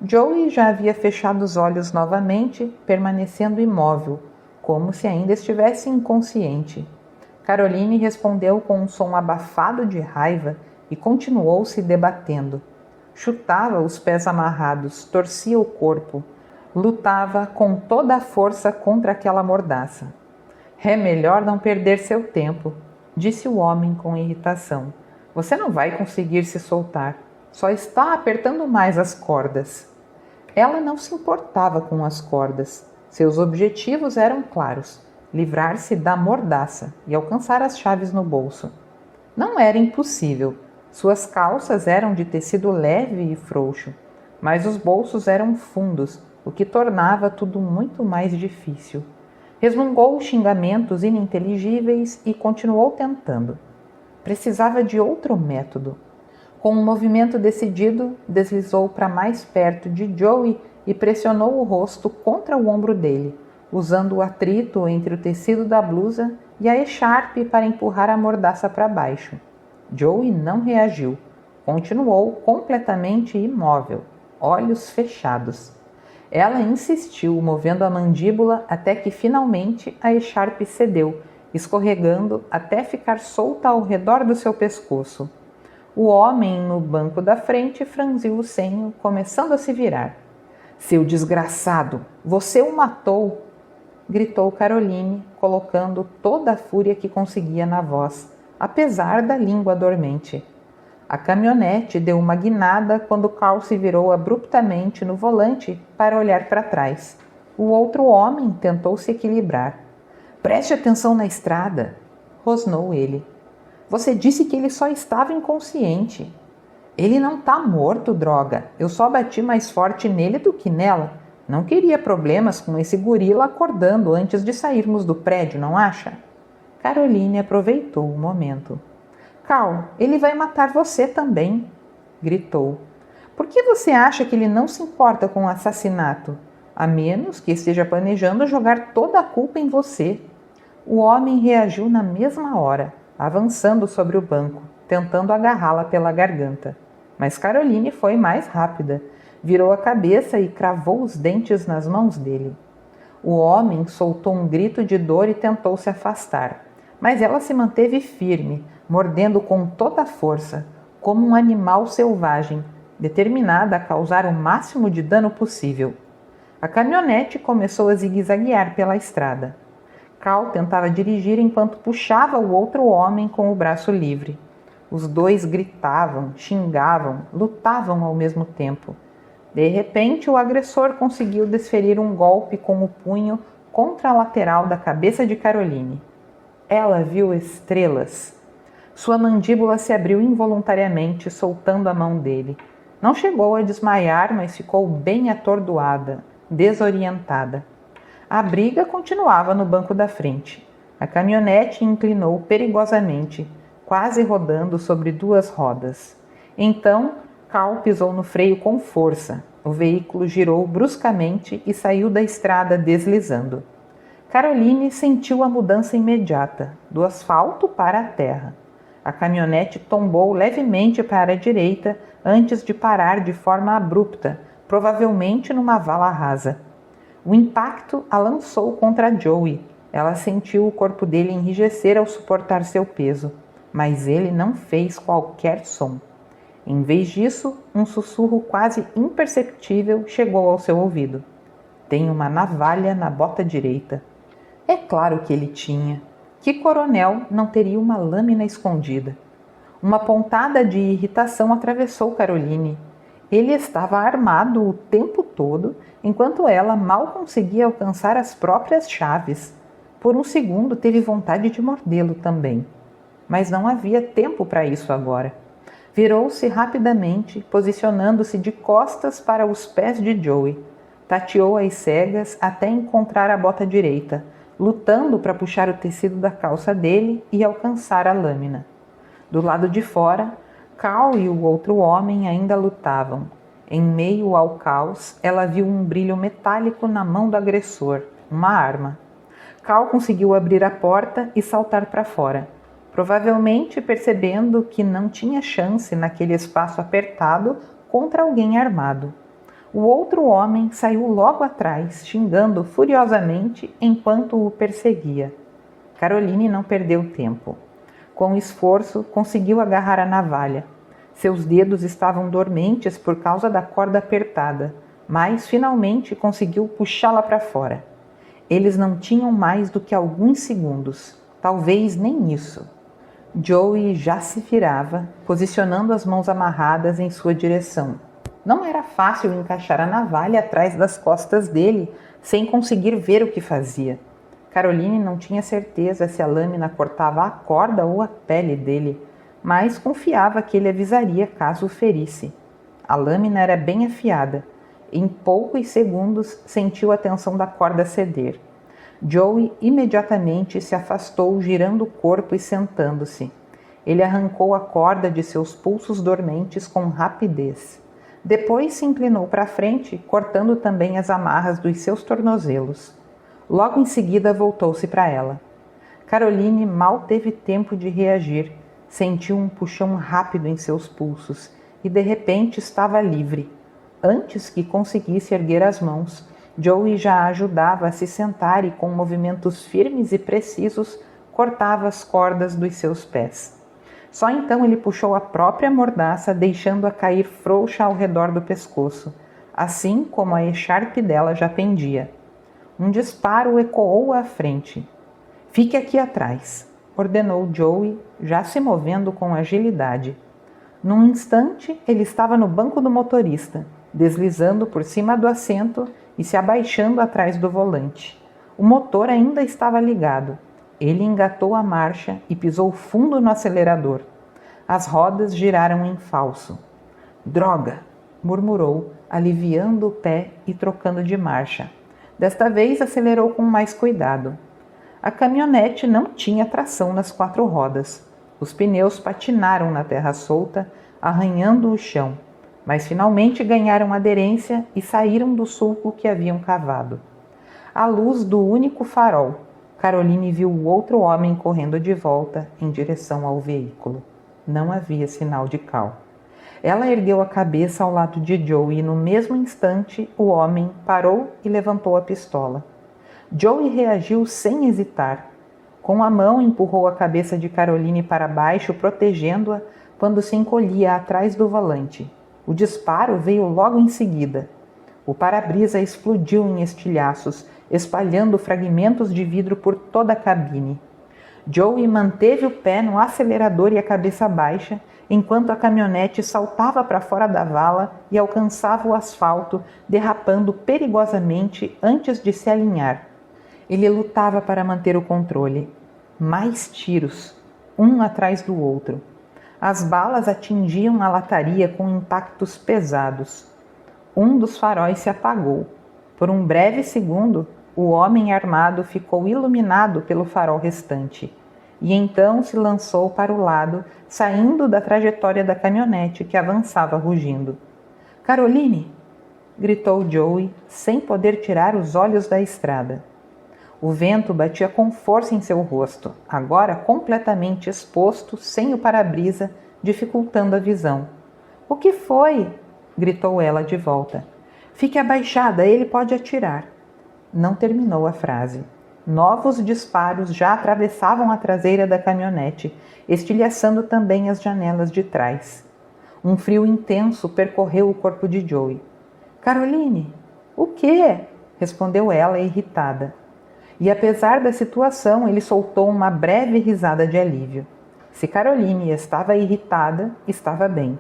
Joey já havia fechado os olhos novamente, permanecendo imóvel, como se ainda estivesse inconsciente. Caroline respondeu com um som abafado de raiva e continuou se debatendo. Chutava os pés amarrados, torcia o corpo, lutava com toda a força contra aquela mordaça. É melhor não perder seu tempo, disse o homem com irritação. Você não vai conseguir se soltar, só está apertando mais as cordas. Ela não se importava com as cordas. Seus objetivos eram claros: livrar-se da mordaça e alcançar as chaves no bolso. Não era impossível. Suas calças eram de tecido leve e frouxo, mas os bolsos eram fundos, o que tornava tudo muito mais difícil. Resmungou xingamentos ininteligíveis e continuou tentando. Precisava de outro método. Com um movimento decidido, deslizou para mais perto de Joey e pressionou o rosto contra o ombro dele, usando o atrito entre o tecido da blusa e a echarpe para empurrar a mordaça para baixo. Joey não reagiu. Continuou completamente imóvel, olhos fechados. Ela insistiu, movendo a mandíbula até que finalmente a echarpe cedeu, escorregando até ficar solta ao redor do seu pescoço. O homem no banco da frente franziu o senho, começando a se virar. Seu desgraçado, você o matou! Gritou Caroline, colocando toda a fúria que conseguia na voz, apesar da língua dormente. A caminhonete deu uma guinada quando Carl se virou abruptamente no volante para olhar para trás. O outro homem tentou se equilibrar. Preste atenção na estrada, rosnou ele. Você disse que ele só estava inconsciente. Ele não está morto, droga. Eu só bati mais forte nele do que nela. Não queria problemas com esse gorila acordando antes de sairmos do prédio, não acha? Caroline aproveitou o momento. Carl, ele vai matar você também, gritou. Por que você acha que ele não se importa com o assassinato? A menos que esteja planejando jogar toda a culpa em você. O homem reagiu na mesma hora, avançando sobre o banco, tentando agarrá-la pela garganta. Mas Caroline foi mais rápida. Virou a cabeça e cravou os dentes nas mãos dele. O homem soltou um grito de dor e tentou se afastar, mas ela se manteve firme, mordendo com toda a força, como um animal selvagem, determinada a causar o máximo de dano possível. A caminhonete começou a zigue-zaguear pela estrada. Carl tentava dirigir enquanto puxava o outro homem com o braço livre. Os dois gritavam, xingavam, lutavam ao mesmo tempo. De repente, o agressor conseguiu desferir um golpe com o punho contra a lateral da cabeça de Caroline. Ela viu estrelas. Sua mandíbula se abriu involuntariamente, soltando a mão dele. Não chegou a desmaiar, mas ficou bem atordoada, desorientada. A briga continuava no banco da frente. A caminhonete inclinou perigosamente, quase rodando sobre duas rodas. Então, Carl pisou no freio com força. O veículo girou bruscamente e saiu da estrada deslizando. Caroline sentiu a mudança imediata, do asfalto para a terra. A caminhonete tombou levemente para a direita antes de parar de forma abrupta, provavelmente numa vala rasa. O impacto a lançou contra Joey. Ela sentiu o corpo dele enrijecer ao suportar seu peso, mas ele não fez qualquer som. Em vez disso, um sussurro quase imperceptível chegou ao seu ouvido. Tem uma navalha na bota direita. É claro que ele tinha. Que coronel não teria uma lâmina escondida? Uma pontada de irritação atravessou Caroline. Ele estava armado o tempo todo, enquanto ela mal conseguia alcançar as próprias chaves. Por um segundo teve vontade de mordê-lo também. Mas não havia tempo para isso agora. Virou-se rapidamente, posicionando-se de costas para os pés de Joey. Tateou às cegas até encontrar a bota direita, lutando para puxar o tecido da calça dele e alcançar a lâmina. Do lado de fora, Carl e o outro homem ainda lutavam. Em meio ao caos, ela viu um brilho metálico na mão do agressor, uma arma. Cal conseguiu abrir a porta e saltar para fora, provavelmente percebendo que não tinha chance naquele espaço apertado contra alguém armado. O outro homem saiu logo atrás, xingando furiosamente enquanto o perseguia. Caroline não perdeu tempo. Com esforço, conseguiu agarrar a navalha. Seus dedos estavam dormentes por causa da corda apertada, mas finalmente conseguiu puxá-la para fora. Eles não tinham mais do que alguns segundos, talvez nem isso. Joey já se virava, posicionando as mãos amarradas em sua direção. Não era fácil encaixar a navalha atrás das costas dele, sem conseguir ver o que fazia. Caroline não tinha certeza se a lâmina cortava a corda ou a pele dele, mas confiava que ele avisaria caso o ferisse. A lâmina era bem afiada. Em poucos segundos, sentiu a tensão da corda ceder. Joey imediatamente se afastou, girando o corpo e sentando-se. Ele arrancou a corda de seus pulsos dormentes com rapidez. Depois se inclinou para frente, cortando também as amarras dos seus tornozelos. Logo em seguida voltou-se para ela. Caroline mal teve tempo de reagir. Sentiu um puxão rápido em seus pulsos e de repente estava livre. Antes que conseguisse erguer as mãos, Joey já a ajudava a se sentar e, com movimentos firmes e precisos, cortava as cordas dos seus pés. Só então ele puxou a própria mordaça, deixando-a cair frouxa ao redor do pescoço, assim como a echarpe dela já pendia. Um disparo ecoou à frente. "Fique aqui atrás", ordenou Joey, já se movendo com agilidade. Num instante, ele estava no banco do motorista, deslizando por cima do assento e se abaixando atrás do volante. O motor ainda estava ligado. Ele engatou a marcha e pisou fundo no acelerador. As rodas giraram em falso. "Droga!", murmurou, aliviando o pé e trocando de marcha. Desta vez acelerou com mais cuidado. A caminhonete não tinha tração nas 4 rodas. Os pneus patinaram na terra solta, arranhando o chão, mas finalmente ganharam aderência e saíram do sulco que haviam cavado. À luz do único farol, Caroline viu o outro homem correndo de volta em direção ao veículo. Não havia sinal de Cal. Ela ergueu a cabeça ao lado de Joey e no mesmo instante o homem parou e levantou a pistola. Joey reagiu sem hesitar. Com a mão empurrou a cabeça de Caroline para baixo, protegendo-a quando se encolhia atrás do volante. O disparo veio logo em seguida. O para-brisa explodiu em estilhaços, espalhando fragmentos de vidro por toda a cabine. Joey manteve o pé no acelerador e a cabeça baixa, enquanto a caminhonete saltava para fora da vala e alcançava o asfalto, derrapando perigosamente antes de se alinhar. Ele lutava para manter o controle. Mais tiros, um atrás do outro. As balas atingiam a lataria com impactos pesados. Um dos faróis se apagou. Por um breve segundo, o homem armado ficou iluminado pelo farol restante. E então se lançou para o lado, saindo da trajetória da caminhonete que avançava rugindo. "Caroline!", gritou Joey, sem poder tirar os olhos da estrada. O vento batia com força em seu rosto, agora completamente exposto, sem o para-brisa, dificultando a visão. "O que foi?", gritou ela de volta. "Fique abaixada, ele pode atirar." Não terminou a frase. Novos disparos já atravessavam a traseira da caminhonete, estilhaçando também as janelas de trás. Um frio intenso percorreu o corpo de Joey. "Caroline!" "O quê?", respondeu ela, irritada. E apesar da situação, ele soltou uma breve risada de alívio. Se Caroline estava irritada, estava bem.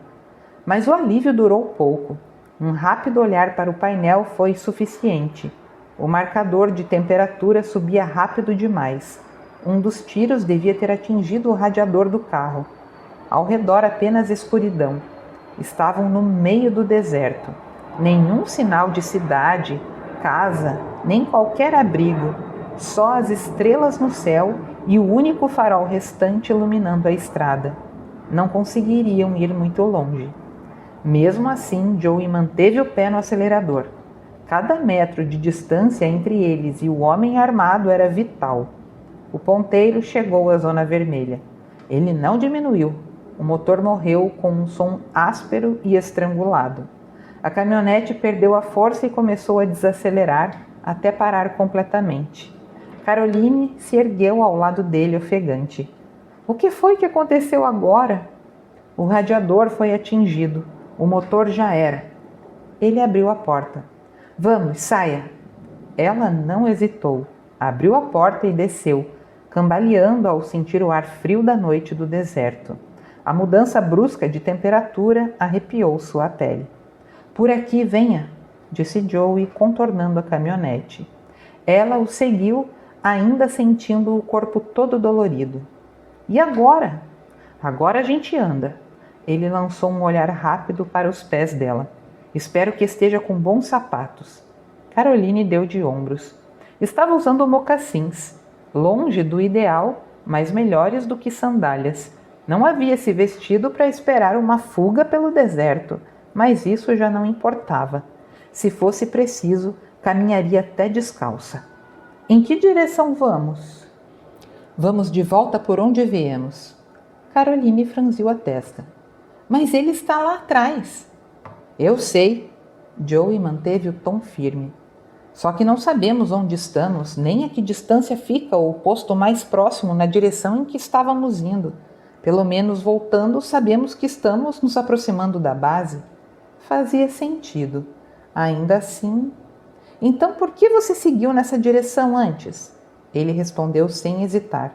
Mas o alívio durou pouco. Um rápido olhar para o painel foi suficiente. O marcador de temperatura subia rápido demais. Um dos tiros devia ter atingido o radiador do carro. Ao redor apenas escuridão. Estavam no meio do deserto. Nenhum sinal de cidade, casa, nem qualquer abrigo. Só as estrelas no céu e o único farol restante iluminando a estrada. Não conseguiriam ir muito longe. Mesmo assim, Joey manteve o pé no acelerador. Cada metro de distância entre eles e o homem armado era vital. O ponteiro chegou à zona vermelha. Ele não diminuiu. O motor morreu com um som áspero e estrangulado. A caminhonete perdeu a força e começou a desacelerar até parar completamente. Caroline se ergueu ao lado dele, ofegante. O que foi que aconteceu agora? O radiador foi atingido. O motor já era. Ele abriu a porta. Vamos, saia. Ela não hesitou. Abriu a porta e desceu, cambaleando ao sentir o ar frio da noite do deserto. A mudança brusca de temperatura arrepiou sua pele. Por aqui, venha, disse Joey, contornando a caminhonete. Ela o seguiu, ainda sentindo o corpo todo dolorido. E agora? Agora a gente anda. Ele lançou um olhar rápido para os pés dela. Espero que esteja com bons sapatos. Caroline deu de ombros. Estava usando mocassins, longe do ideal, mas melhores do que sandálias. Não havia se vestido para esperar uma fuga pelo deserto, mas isso já não importava. Se fosse preciso, caminharia até descalça. Em que direção vamos? Vamos de volta por onde viemos. Caroline franziu a testa. Mas ele está lá atrás. Eu sei. Joey manteve o tom firme. Só que não sabemos onde estamos, nem a que distância fica o posto mais próximo na direção em que estávamos indo. Pelo menos voltando, sabemos que estamos nos aproximando da base. Fazia sentido. Ainda assim... Então por que você seguiu nessa direção antes? Ele respondeu sem hesitar.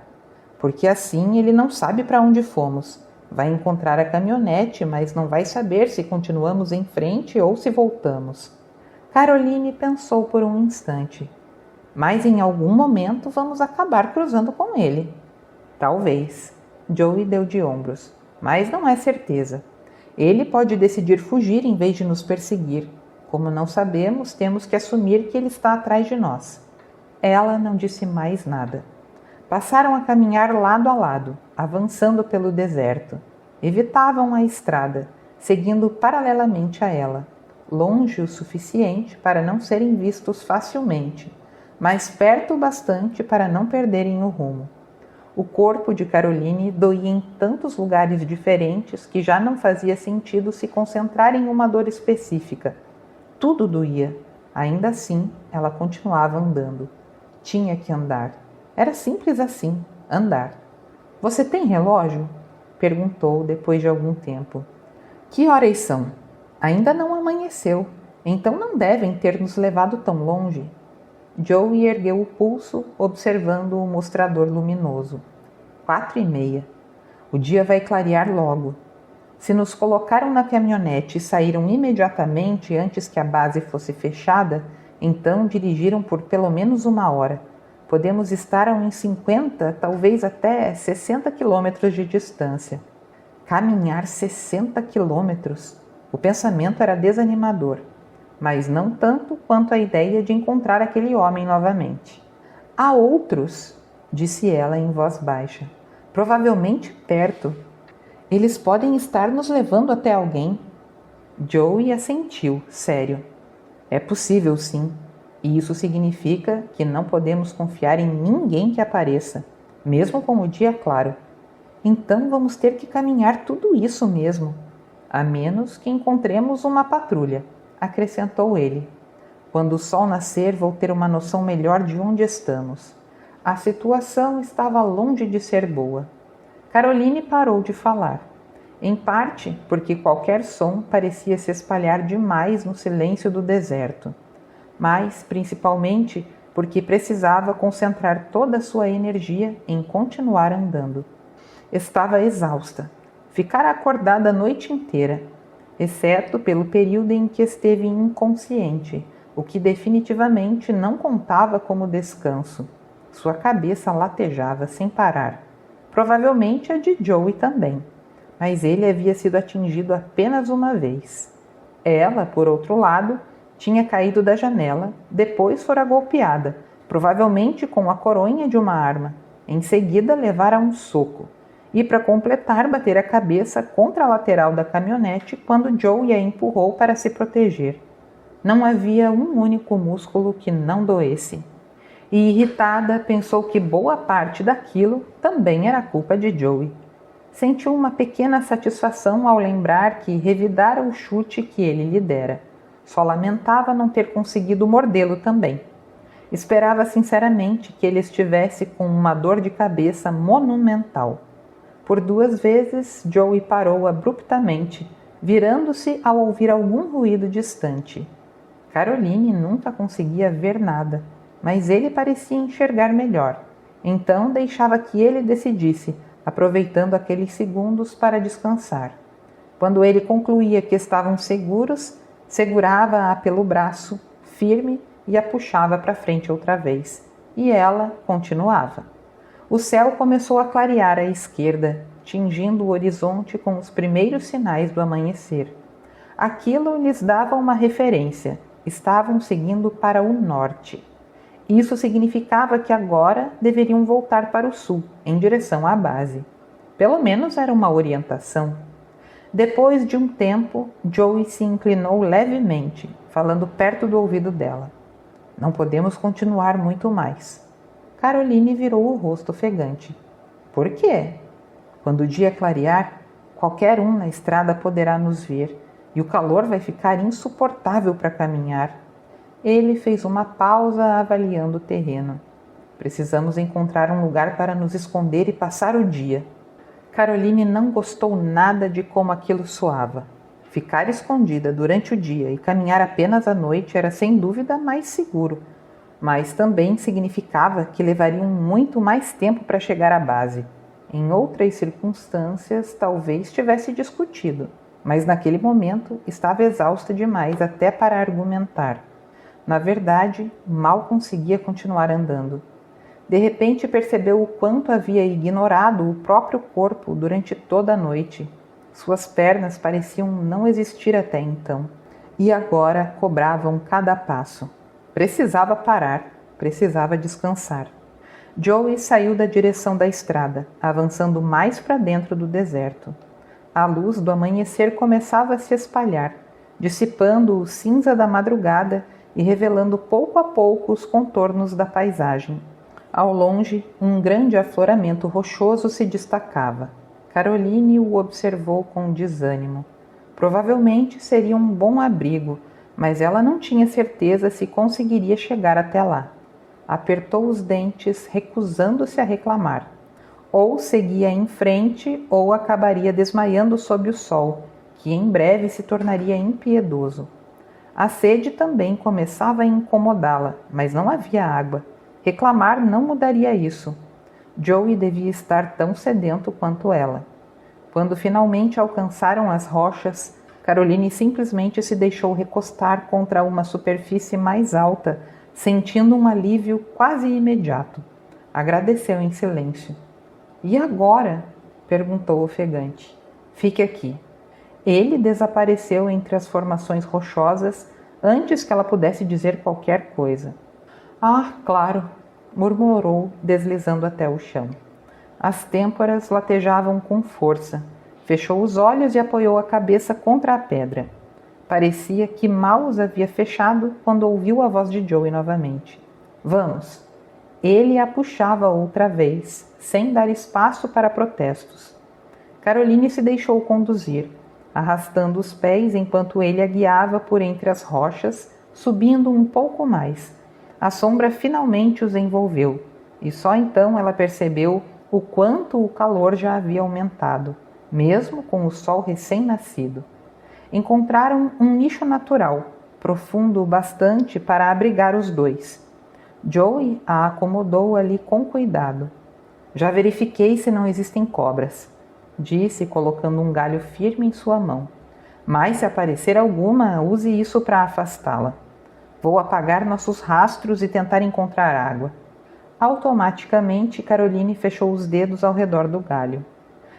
Porque assim ele não sabe para onde fomos. Vai encontrar a caminhonete, mas não vai saber se continuamos em frente ou se voltamos. Caroline pensou por um instante. Mas em algum momento vamos acabar cruzando com ele. Talvez. Joey deu de ombros. Mas não é certeza. Ele pode decidir fugir em vez de nos perseguir. Como não sabemos, temos que assumir que ele está atrás de nós. Ela não disse mais nada. Passaram a caminhar lado a lado, avançando pelo deserto. Evitavam a estrada, seguindo paralelamente a ela, longe o suficiente para não serem vistos facilmente, mas perto o bastante para não perderem o rumo. O corpo de Caroline doía em tantos lugares diferentes que já não fazia sentido se concentrar em uma dor específica. Tudo doía. Ainda assim, ela continuava andando. Tinha que andar. Era simples assim, andar. Você tem relógio? Perguntou depois de algum tempo. Que horas são? Ainda não amanheceu, então não devem ter nos levado tão longe. Joey ergueu o pulso, observando o mostrador luminoso. 4:30. O dia vai clarear logo. Se nos colocaram na caminhonete e saíram imediatamente antes que a base fosse fechada, então dirigiram por pelo menos 1 hora. Podemos estar a uns 50, talvez até 60 quilômetros de distância. Caminhar 60 quilômetros? O pensamento era desanimador, mas não tanto quanto a ideia de encontrar aquele homem novamente. Há outros, disse ela em voz baixa, provavelmente perto. Eles podem estar nos levando até alguém. Joey assentiu, sério. É possível, sim. E isso significa que não podemos confiar em ninguém que apareça, mesmo com o dia claro. Então vamos ter que caminhar tudo isso mesmo, a menos que encontremos uma patrulha, acrescentou ele. Quando o sol nascer, vou ter uma noção melhor de onde estamos. A situação estava longe de ser boa. Caroline parou de falar, em parte porque qualquer som parecia se espalhar demais no silêncio do deserto, mas principalmente porque precisava concentrar toda a sua energia em continuar andando. Estava exausta. Ficara acordada a noite inteira, exceto pelo período em que esteve inconsciente, o que definitivamente não contava como descanso. Sua cabeça latejava sem parar. Provavelmente a de Joey também, mas ele havia sido atingido apenas uma vez. Ela, por outro lado, tinha caído da janela, depois fora golpeada, provavelmente com a coronha de uma arma. Em seguida levara um soco. e, para completar, bater a cabeça contra a lateral da caminhonete quando Joey a empurrou para se proteger. Não havia um único músculo que não doesse. E, irritada, pensou que boa parte daquilo também era culpa de Joey. Sentiu uma pequena satisfação ao lembrar que revidara o chute que ele lhe dera. Só lamentava não ter conseguido mordê-lo também. Esperava sinceramente que ele estivesse com uma dor de cabeça monumental. Por 2 vezes, Joey parou abruptamente, virando-se ao ouvir algum ruído distante. Caroline nunca conseguia ver nada, mas ele parecia enxergar melhor. Então deixava que ele decidisse, aproveitando aqueles segundos para descansar. Quando ele concluía que estavam seguros, segurava-a pelo braço, firme, e a puxava para frente outra vez. E ela continuava. O céu começou a clarear à esquerda, tingindo o horizonte com os primeiros sinais do amanhecer. Aquilo lhes dava uma referência. Estavam seguindo para o norte. Isso significava que agora deveriam voltar para o sul, em direção à base. Pelo menos era uma orientação. Depois de um tempo, Joey se inclinou levemente, falando perto do ouvido dela. Não podemos continuar muito mais. Caroline virou o rosto ofegante. Por quê? Quando o dia clarear, qualquer um na estrada poderá nos ver, e o calor vai ficar insuportável para caminhar. Ele fez uma pausa avaliando o terreno. Precisamos encontrar um lugar para nos esconder e passar o dia. Caroline não gostou nada de como aquilo soava. Ficar escondida durante o dia e caminhar apenas à noite era sem dúvida mais seguro, mas também significava que levariam muito mais tempo para chegar à base. Em outras circunstâncias, talvez tivesse discutido, mas naquele momento estava exausta demais até para argumentar. Na verdade, mal conseguia continuar andando. De repente percebeu o quanto havia ignorado o próprio corpo durante toda a noite. Suas pernas pareciam não existir até então, e agora cobravam cada passo. Precisava parar, precisava descansar. Joey saiu da direção da estrada, avançando mais para dentro do deserto. A luz do amanhecer começava a se espalhar, dissipando o cinza da madrugada e revelando pouco a pouco os contornos da paisagem. Ao longe, um grande afloramento rochoso se destacava. Caroline o observou com desânimo. Provavelmente seria um bom abrigo, mas ela não tinha certeza se conseguiria chegar até lá. Apertou os dentes, recusando-se a reclamar. Ou seguia em frente, ou acabaria desmaiando sob o sol, que em breve se tornaria impiedoso. A sede também começava a incomodá-la, mas não havia água. Reclamar não mudaria isso. Joey devia estar tão sedento quanto ela. Quando finalmente alcançaram as rochas, Caroline simplesmente se deixou recostar contra uma superfície mais alta, sentindo um alívio quase imediato. Agradeceu em silêncio. E agora? Perguntou ofegante. Fique aqui. Ele desapareceu entre as formações rochosas antes que ela pudesse dizer qualquer coisa. Ah, claro, murmurou, deslizando até o chão. As têmporas latejavam com força. Fechou os olhos e apoiou a cabeça contra a pedra. Parecia que mal os havia fechado quando ouviu a voz de Joey novamente. Vamos! Ele a puxava outra vez, sem dar espaço para protestos. Caroline se deixou conduzir, arrastando os pés enquanto ele a guiava por entre as rochas, subindo um pouco mais. A sombra finalmente os envolveu, e só então ela percebeu o quanto o calor já havia aumentado, mesmo com o sol recém-nascido. Encontraram um nicho natural, profundo o bastante para abrigar os dois. Joey a acomodou ali com cuidado. Já verifiquei se não existem cobras, disse, colocando um galho firme em sua mão. Mas se aparecer alguma, use isso para afastá-la. Vou apagar nossos rastros e tentar encontrar água. Automaticamente, Caroline fechou os dedos ao redor do galho.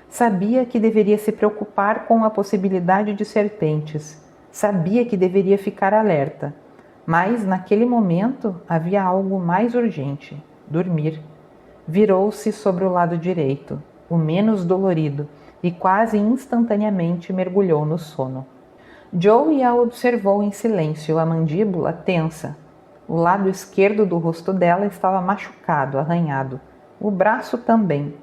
Sabia que deveria se preocupar com a possibilidade de serpentes. Sabia que deveria ficar alerta. Mas, naquele momento, havia algo mais urgente: dormir. Virou-se sobre o lado direito. o menos dolorido, e quase instantaneamente mergulhou no sono. Joey a observou em silêncio, a mandíbula tensa. O lado esquerdo do rosto dela estava machucado, arranhado. O braço também.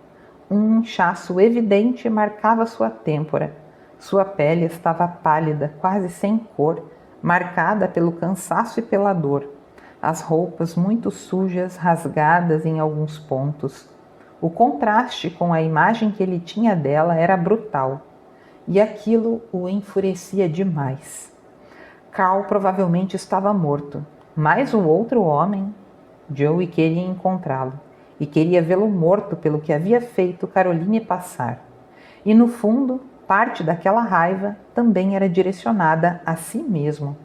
Um inchaço evidente marcava sua têmpora. Sua pele estava pálida, quase sem cor, marcada pelo cansaço e pela dor. As roupas muito sujas, rasgadas em alguns pontos. O contraste com a imagem que ele tinha dela era brutal, e aquilo o enfurecia demais. Carl provavelmente estava morto, mas o outro homem, Joey queria encontrá-lo, e queria vê-lo morto pelo que havia feito Caroline passar. E no fundo, parte daquela raiva também era direcionada a si mesmo.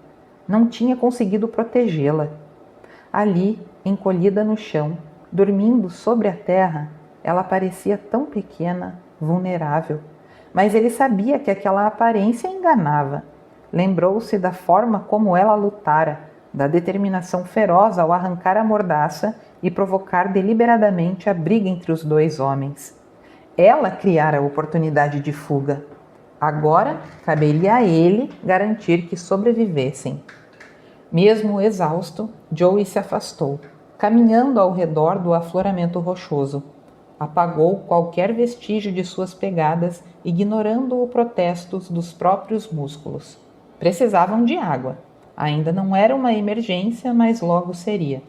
Não tinha conseguido protegê-la. Ali, encolhida no chão, dormindo sobre a terra, ela parecia tão pequena, vulnerável. Mas ele sabia que aquela aparência enganava. Lembrou-se da forma como ela lutara, da determinação feroz ao arrancar a mordaça e provocar deliberadamente a briga entre os dois homens. Ela criara a oportunidade de fuga. Agora, caberia a ele garantir que sobrevivessem. Mesmo exausto, Joey se afastou, caminhando ao redor do afloramento rochoso. Apagou qualquer vestígio de suas pegadas, ignorando o protesto dos próprios músculos. Precisavam de água. Ainda não era uma emergência, mas logo seria.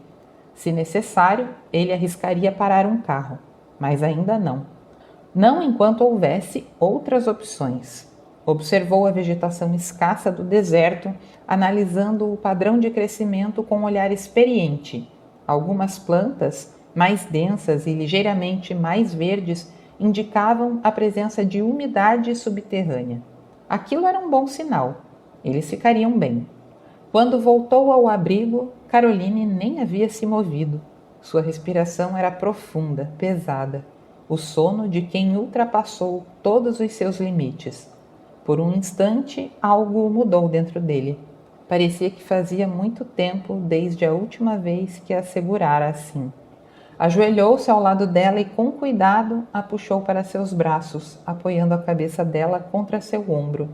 Se necessário, ele arriscaria parar um carro, mas ainda não. Não enquanto houvesse outras opções. Observou a vegetação escassa do deserto, analisando o padrão de crescimento com um olhar experiente. Algumas plantas, mais densas e ligeiramente mais verdes, indicavam a presença de umidade subterrânea. Aquilo era um bom sinal. Eles ficariam bem. Quando voltou ao abrigo, Caroline nem havia se movido. Sua respiração era profunda, pesada. O sono de quem ultrapassou todos os seus limites. Por um instante, algo mudou dentro dele. Parecia que fazia muito tempo desde a última vez que a segurara assim. Ajoelhou-se ao lado dela e, com cuidado, a puxou para seus braços, apoiando a cabeça dela contra seu ombro.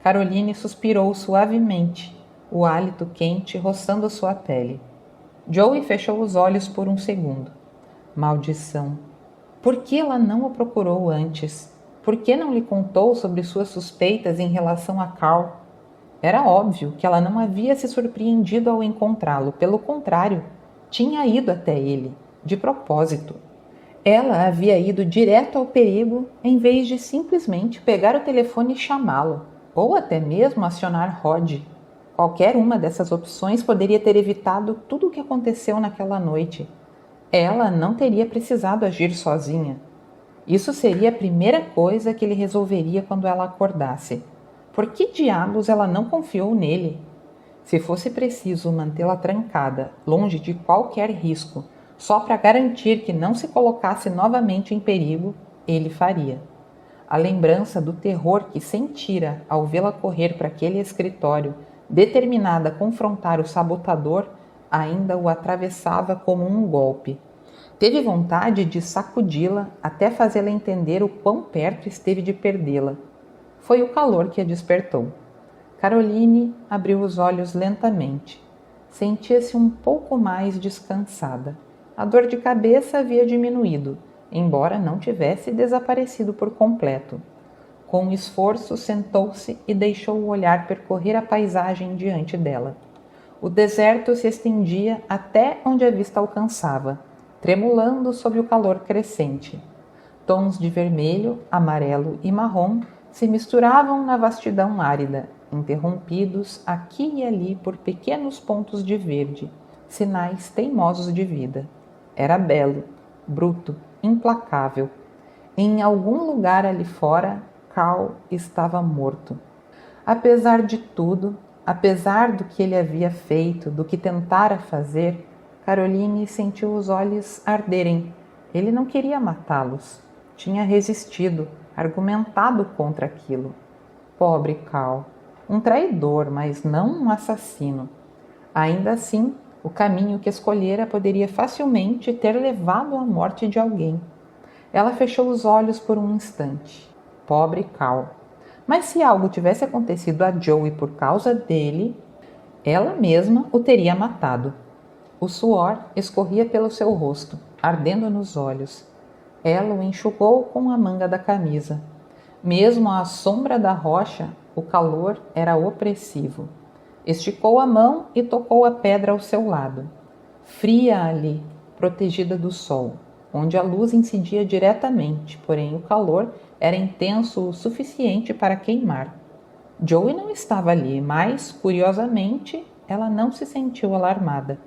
Caroline suspirou suavemente, o hálito quente roçando sua pele. Joey fechou os olhos por um segundo. Maldição! Por que ela não o procurou antes? Por que não lhe contou sobre suas suspeitas em relação a Carl? Era óbvio que ela não havia se surpreendido ao encontrá-lo. Pelo contrário, tinha ido até ele, de propósito. Ela havia ido direto ao perigo em vez de simplesmente pegar o telefone e chamá-lo, ou até mesmo acionar Rod. Qualquer uma dessas opções poderia ter evitado tudo o que aconteceu naquela noite. Ela não teria precisado agir sozinha. Isso seria a primeira coisa que ele resolveria quando ela acordasse. Por que diabos ela não confiou nele? Se fosse preciso mantê-la trancada, longe de qualquer risco, só para garantir que não se colocasse novamente em perigo, ele faria. A lembrança do terror que sentira ao vê-la correr para aquele escritório, determinada a confrontar o sabotador, ainda o atravessava como um golpe. Teve vontade de sacudi-la até fazê-la entender o quão perto esteve de perdê-la. Foi o calor que a despertou. Caroline abriu os olhos lentamente. Sentia-se um pouco mais descansada. A dor de cabeça havia diminuído, embora não tivesse desaparecido por completo. Com esforço, sentou-se e deixou o olhar percorrer a paisagem diante dela. O deserto se estendia até onde a vista alcançava, tremulando sob o calor crescente. Tons de vermelho, amarelo e marrom se misturavam na vastidão árida, interrompidos aqui e ali por pequenos pontos de verde, sinais teimosos de vida. Era belo, bruto, implacável. Em algum lugar ali fora, Carl estava morto. Apesar de tudo, apesar do que ele havia feito, do que tentara fazer, Caroline sentiu os olhos arderem. Ele não queria matá-los. Tinha resistido, argumentado contra aquilo. Pobre Carl. Um traidor, mas não um assassino. Ainda assim, o caminho que escolhera poderia facilmente ter levado à morte de alguém. Ela fechou os olhos por um instante. Pobre Cal. Mas se algo tivesse acontecido a Joey por causa dele, ela mesma o teria matado. O suor escorria pelo seu rosto, ardendo nos olhos. Ela o enxugou com a manga da camisa. Mesmo à sombra da rocha, o calor era opressivo. Esticou a mão e tocou a pedra ao seu lado. Fria ali, protegida do sol, onde a luz incidia diretamente, porém o calor era intenso o suficiente para queimar. Joey não estava ali, mas, curiosamente, ela não se sentiu alarmada.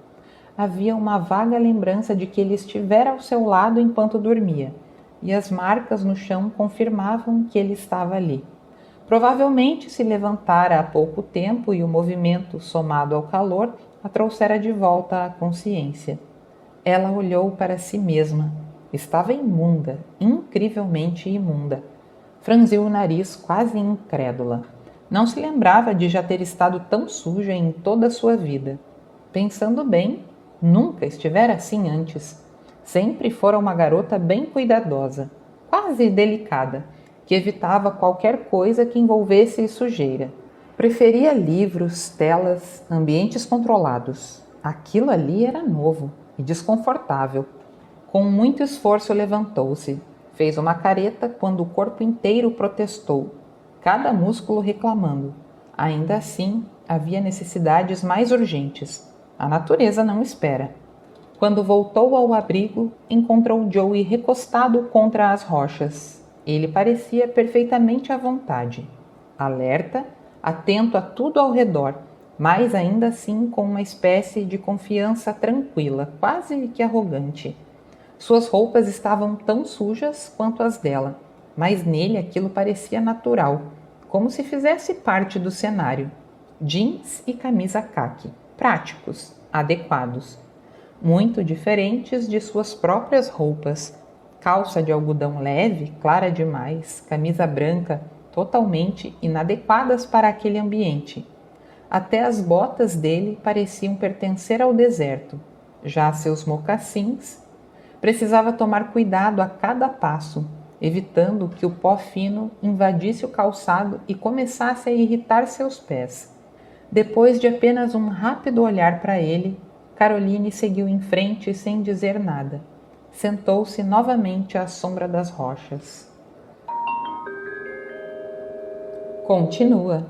Havia uma vaga lembrança de que ele estivera ao seu lado enquanto dormia, e as marcas no chão confirmavam que ele estava ali. Provavelmente se levantara há pouco tempo e o movimento, somado ao calor, a trouxera de volta à consciência. Ela olhou para si mesma. Estava imunda, incrivelmente imunda. Franziu o nariz, quase incrédula. Não se lembrava de já ter estado tão suja em toda a sua vida. Pensando bem, nunca estivera assim antes. Sempre fora uma garota bem cuidadosa, quase delicada, que evitava qualquer coisa que envolvesse sujeira. Preferia livros, telas, ambientes controlados. Aquilo ali era novo e desconfortável. Com muito esforço levantou-se. Fez uma careta quando o corpo inteiro protestou, cada músculo reclamando. Ainda assim, havia necessidades mais urgentes. A natureza não espera. Quando voltou ao abrigo, encontrou Joey recostado contra as rochas. Ele parecia perfeitamente à vontade, alerta, atento a tudo ao redor, mas ainda assim com uma espécie de confiança tranquila, quase que arrogante. Suas roupas estavam tão sujas quanto as dela, mas nele aquilo parecia natural, como se fizesse parte do cenário. Jeans e camisa caqui, práticos, adequados, muito diferentes de suas próprias roupas. Calça de algodão leve, clara demais, camisa branca, totalmente inadequadas para aquele ambiente. Até as botas dele pareciam pertencer ao deserto. Já seus mocassins, precisava tomar cuidado a cada passo, evitando que o pó fino invadisse o calçado e começasse a irritar seus pés. Depois de apenas um rápido olhar para ele, Caroline seguiu em frente sem dizer nada. Sentou-se novamente à sombra das rochas. Continua.